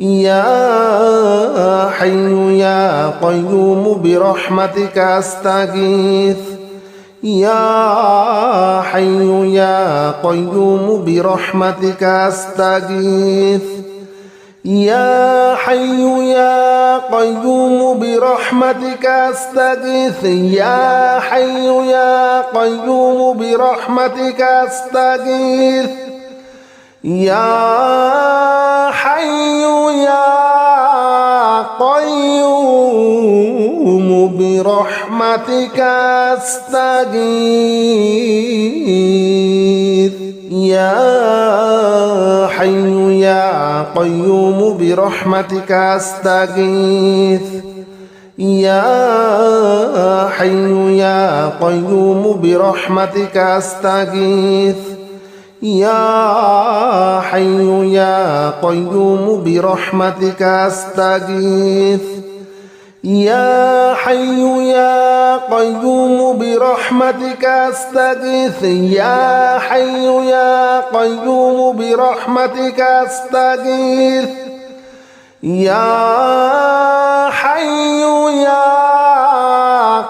يا حي يا قيوم برحمتك أستغيث يا حي يا قيوم برحمتك أستغيث يا حي يا قيوم برحمتك أستغيث يا حي يا قيوم برحمتك أستغيث يا حي يا قيوم برحمتك أستغيث يا حي يا قيوم برحمتك أستغيث يا حي يا قيوم برحمتك أستغيث يا حي يا قيوم برحمتك أستغيث يا حي يا قيوم برحمتك أستغيث يا حي يا قيوم برحمتك أستغيث يا حي يا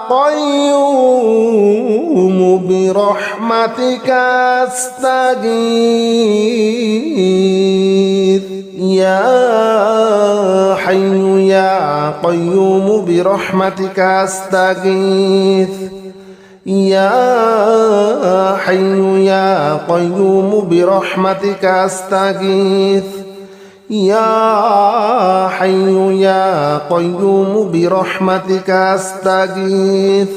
قيوم برحمتك أستغيث يا حي يا قيوم برحمتك أستغيث يا حي يا قيوم برحمتك أستغيث يا حي يا قيوم برحمتك أستغيث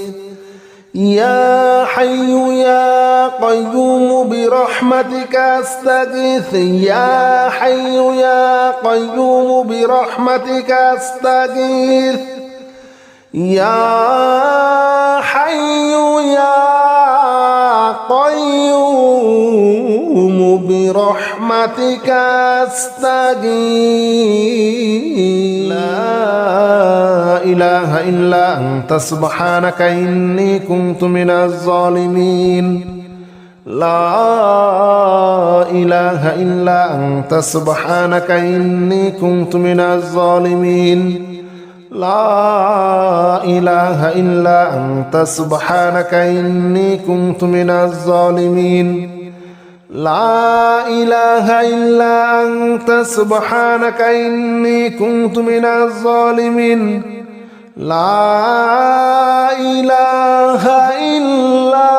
يا حي يا قيوم برحمتك أستغيث يا حي يا قيوم برحمتك أستغيث يا حي يا قيوم برحمتك أستغيث لا إله إلا أنت سبحانك إني كنت من الظالمين لا إله إلا أنت سبحانك إني كنت من الظالمين لا إله إلا أنت سبحانك إني كنت من الظالمين لا إله إلا أنت سبحانك إني كنت من الظالمين لا إله إلا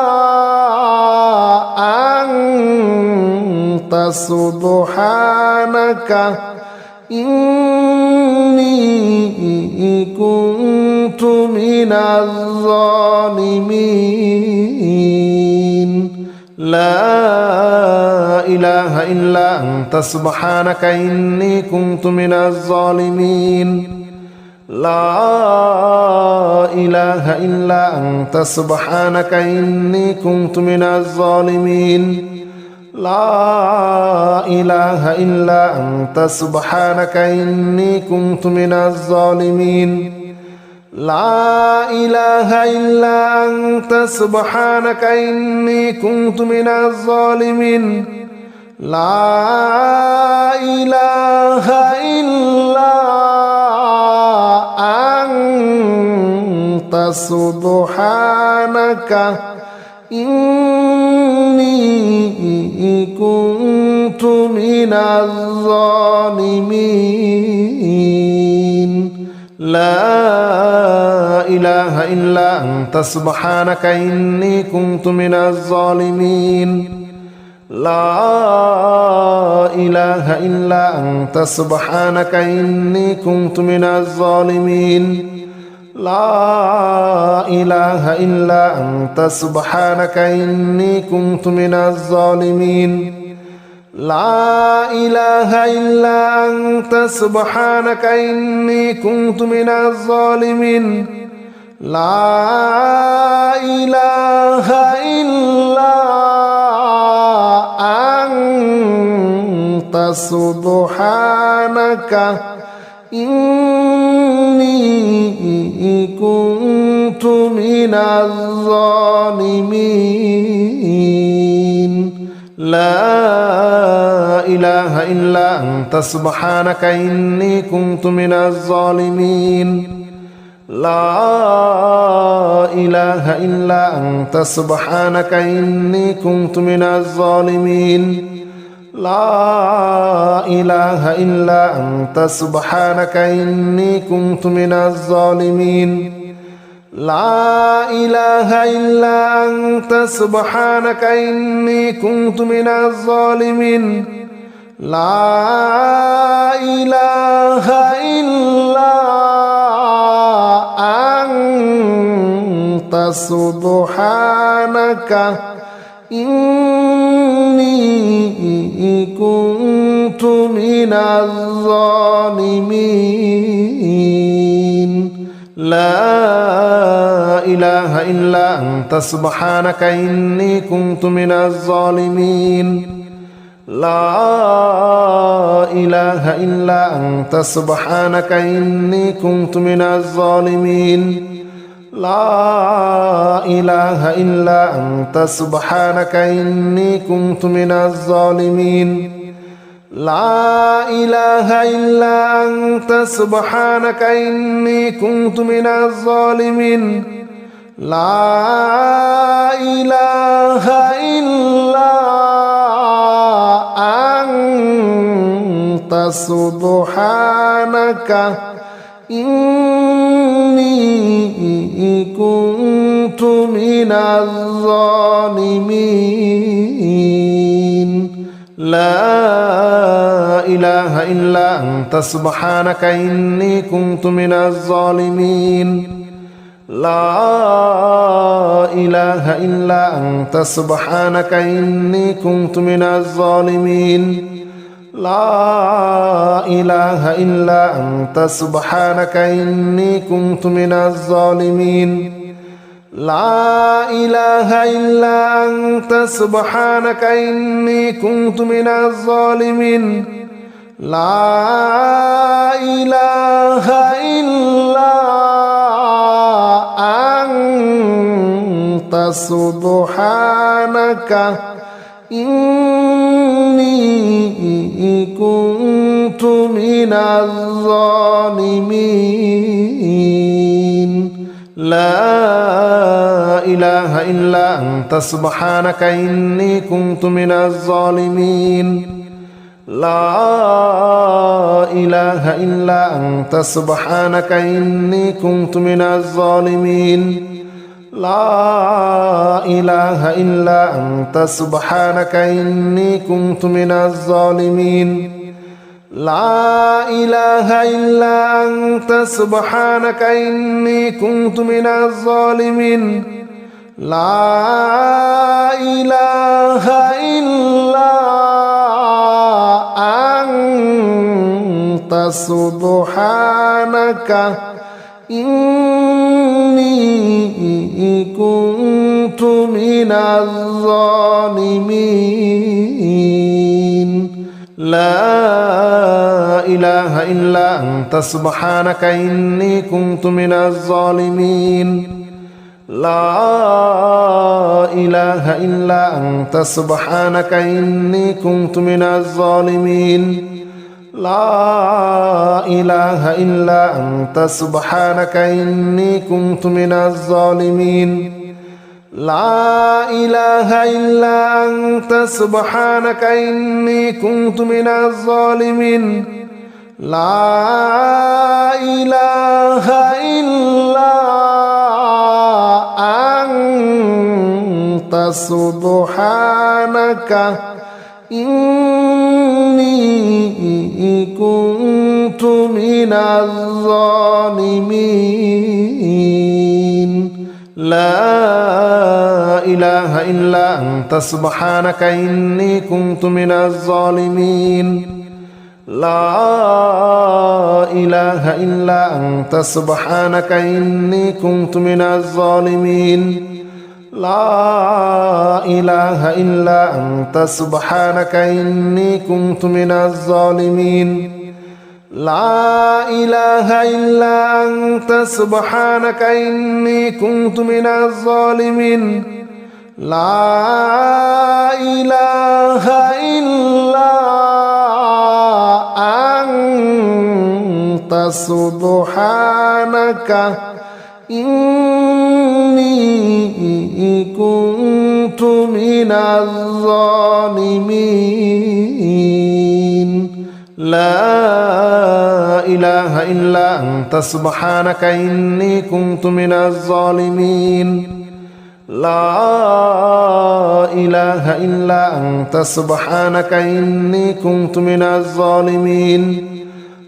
أنت سبحانك إني كنت من الظالمين لا إله إلا أنت سبحانك إني كنت من الظالمين لا إله إلا أنت سبحانك إني كنت من الظالمين لا إله إلا أنت سبحانك إني كنت من الظالمين لا إله إلا أنت سبحانك إني كنت من الظالمين لا إله إلا أنت سبحانك إني كنت من الظالمين لا إله إلا أنت سبحانك إني كنت من الظالمين لا إله إلا أنت سبحانك إني كنت من الظالمين لا إله إلا أنت سبحانك إني كنت من الظالمين لا إله إلا أنت سبحانك إني كنت من الظالمين لا إله إلا أنت سبحانك إني كنت من الظالمين لا إله إلا أنت سبحانك إني كنت من الظالمين لا إله إلا أنت سبحانك إني كنت من الظالمين لا إله إلا أنت سبحانك إني كنت من الظالمين لا إله إلا أنت سبحانك إني كنت من الظالمين لا إله إلا أنت سبحانك إني كنت من الظالمين لا إله إلا أنت سبحانك إني كنت من الظالمين لا إله إلا أنت سبحانك إني كنت من الظالمين لا إله إلا أنت سبحانك إني كنت من الظالمين لا إله إلا أنت سبحانك إني كنت من الظالمين لا إله إلا أنت سبحانك إني كنت من الظالمين لا إله إلا أنت سبحانك إني كنت من الظالمين لا إله إلا أنت سبحانك إني كنت من الظالمين لا إله إلا أنت سبحانك إني كنت من الظالمين لا إله إلا أنت سبحانك إني كنت من الظالمين لا إله إلا أنت سبحانك إني كنت من الظالمين لا إله إلا أنت سبحانك إني كنت من الظالمين لا إله إلا أنت سبحانك إني كنت من الظالمين لا إله إلا أنت سبحانك إني كنت من الظالمين لا إله إلا أنت سبحانك إني كنت من الظالمين لا إله إلا أنت سبحانك إني كنت من الظالمين لا إله إلا أنت سبحانك إني كنت من الظالمين لا إله إلا أنت سبحانك إني كنت من الظالمين لا إله إلا أنت سبحانك إني كنت من الظالمين لا إله إلا أنت سبحانك إني كنت من الظالمين لا إله إلا أنت سبحانك إني كنت من الظالمين لا إله إلا أنت سبحانك إني كنت من الظالمين لا إله إلا أنت سبحانك إني كنت من الظالمين لا إله إلا أنت سبحانك إني كنت من الظالمين لا إله إلا أنت سبحانك إني كنت من الظالمين لا إله إلا أنت سبحانك إني كنت من الظالمين لا إله إلا أنت سبحانك إني كنت من الظالمين لا إله إلا أنت سبحانك إني كنت من الظالمين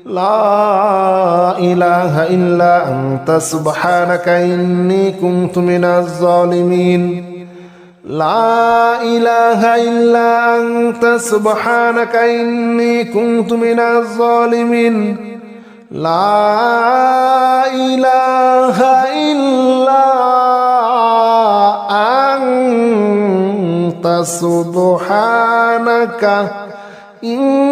لا إله إلا أنت سبحانك إني كنت من الظالمين لا إله إلا أنت سبحانك إني كنت من الظالمين لا إله إلا أنت سبحانك إني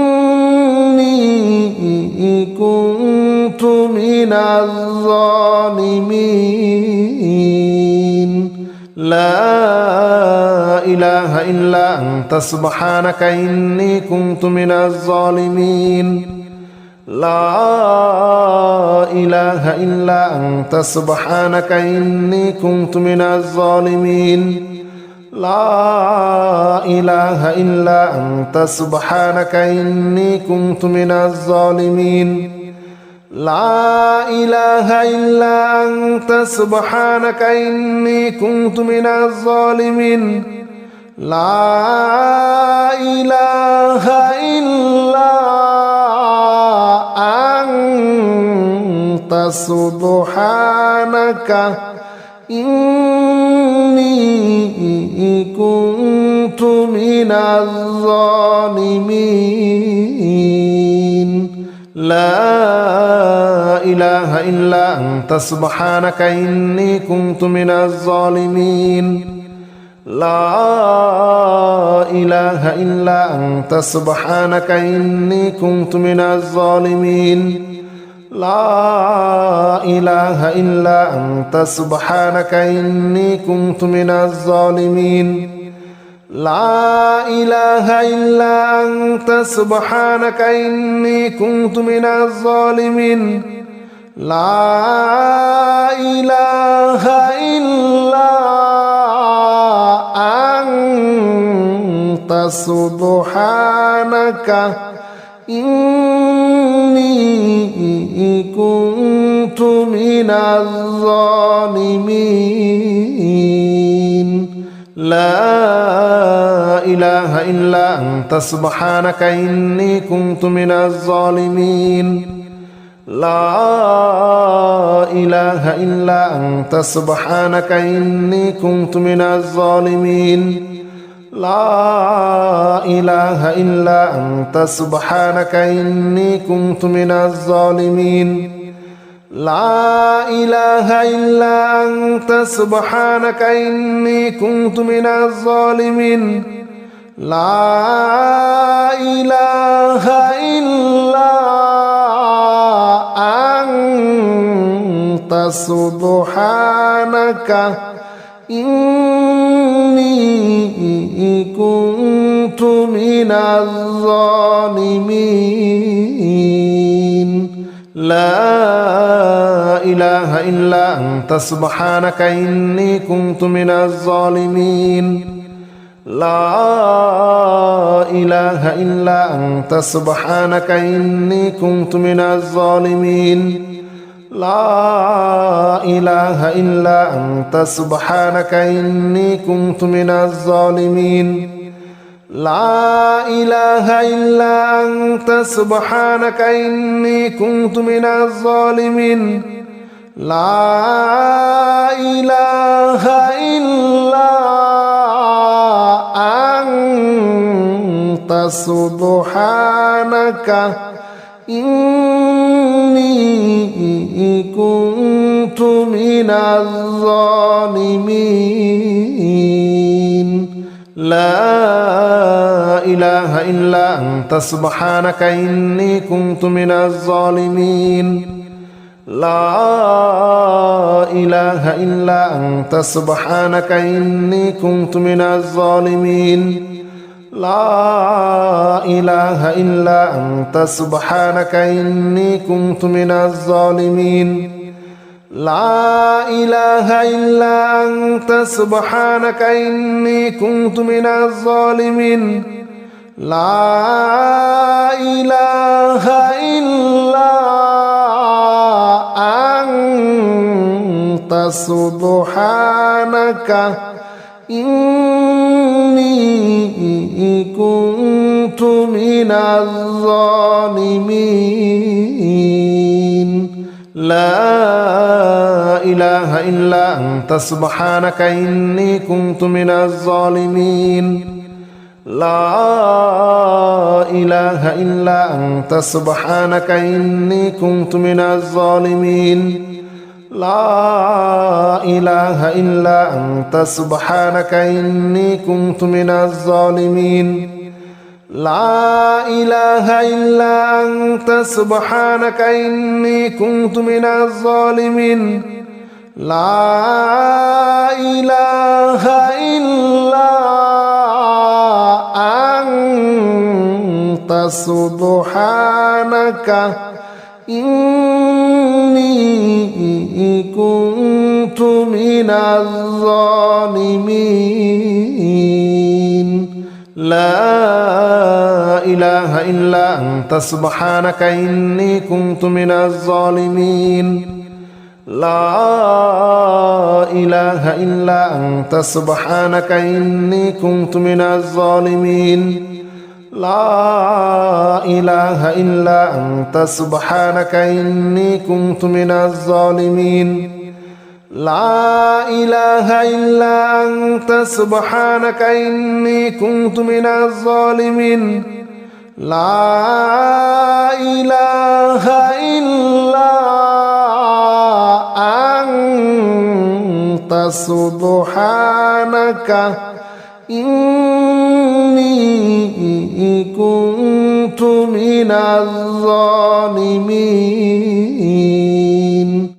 كنت من الظالمين لا إله إلا أنت سبحانك إني كنت من الظالمين لا إله إلا أنت سبحانك إني كنت من الظالمين لا إله إلا أنت سبحانك إني كنت من الظالمين لا إله إلا أنت سبحانك إني كنت من الظالمين لا إله إلا أنت سبحانك إني كنت من الظالمين لا إله إلا أنت سبحانك إني كنت من الظالمين لا إله إلا أنت سبحانك إني كنت من الظالمين لا إله إلا أنت سبحانك إني كنت من الظالمين لا إله إلا أنت سبحانك إني كنت من الظالمين لا إله إلا أنت سبحانك إني كنت من الظالمين لا إله إلا أنت سبحانك إني كنت من الظالمين لا إله إلا أنت سبحانك إني كنت من الظالمين لا إله إلا أنت سبحانك إني كنت من الظالمين لا إله إلا أنت سبحانك إني كنت من الظالمين لا إله إلا أنت سبحانك إني كنت من الظالمين لا إله إلا أنت سبحانك إني كنت من الظالمين لا إله إلا أنت سبحانك إني كنت من الظالمين لا إله إلا أنت سبحانك إني كنت من الظالمين لا إله إلا أنت سبحانك إني كنت من الظالمين لا إله إلا أنت سبحانك إني كنت من الظالمين لا إله إلا أنت سبحانك إني كنت من الظالمين لا إله إلا أنت سبحانك إني كنت من الظالمين لا إله إلا أنت سبحانك إني كنت من الظالمين لا إله إلا أنت سبحانك إني كنت من الظالمين لا إله إلا أنت سبحانك إني كنت من الظالمين لا إله إلا أنت سبحانك إني كنت من الظالمين لا إله إلا أنت سبحانك إني كنت من الظالمين لا إله إلا أنت سبحانك إني كنت من الظالمين لا إله إلا أنت سبحانك إني كنت من الظالمين لا إله إلا أنت سبحانك إني كنت من الظالمين لا إله إلا أنت سبحانك إني كنت من الظالمين لا إله إلا أنت سبحانك إني كنت من الظالمين لا إله إلا أنت سبحانك إني كنت من الظالمين لا إله إلا أنت سبحانك إني كنت من الظالمين لا إله إلا أنت سبحانك إني كنت من الظالمين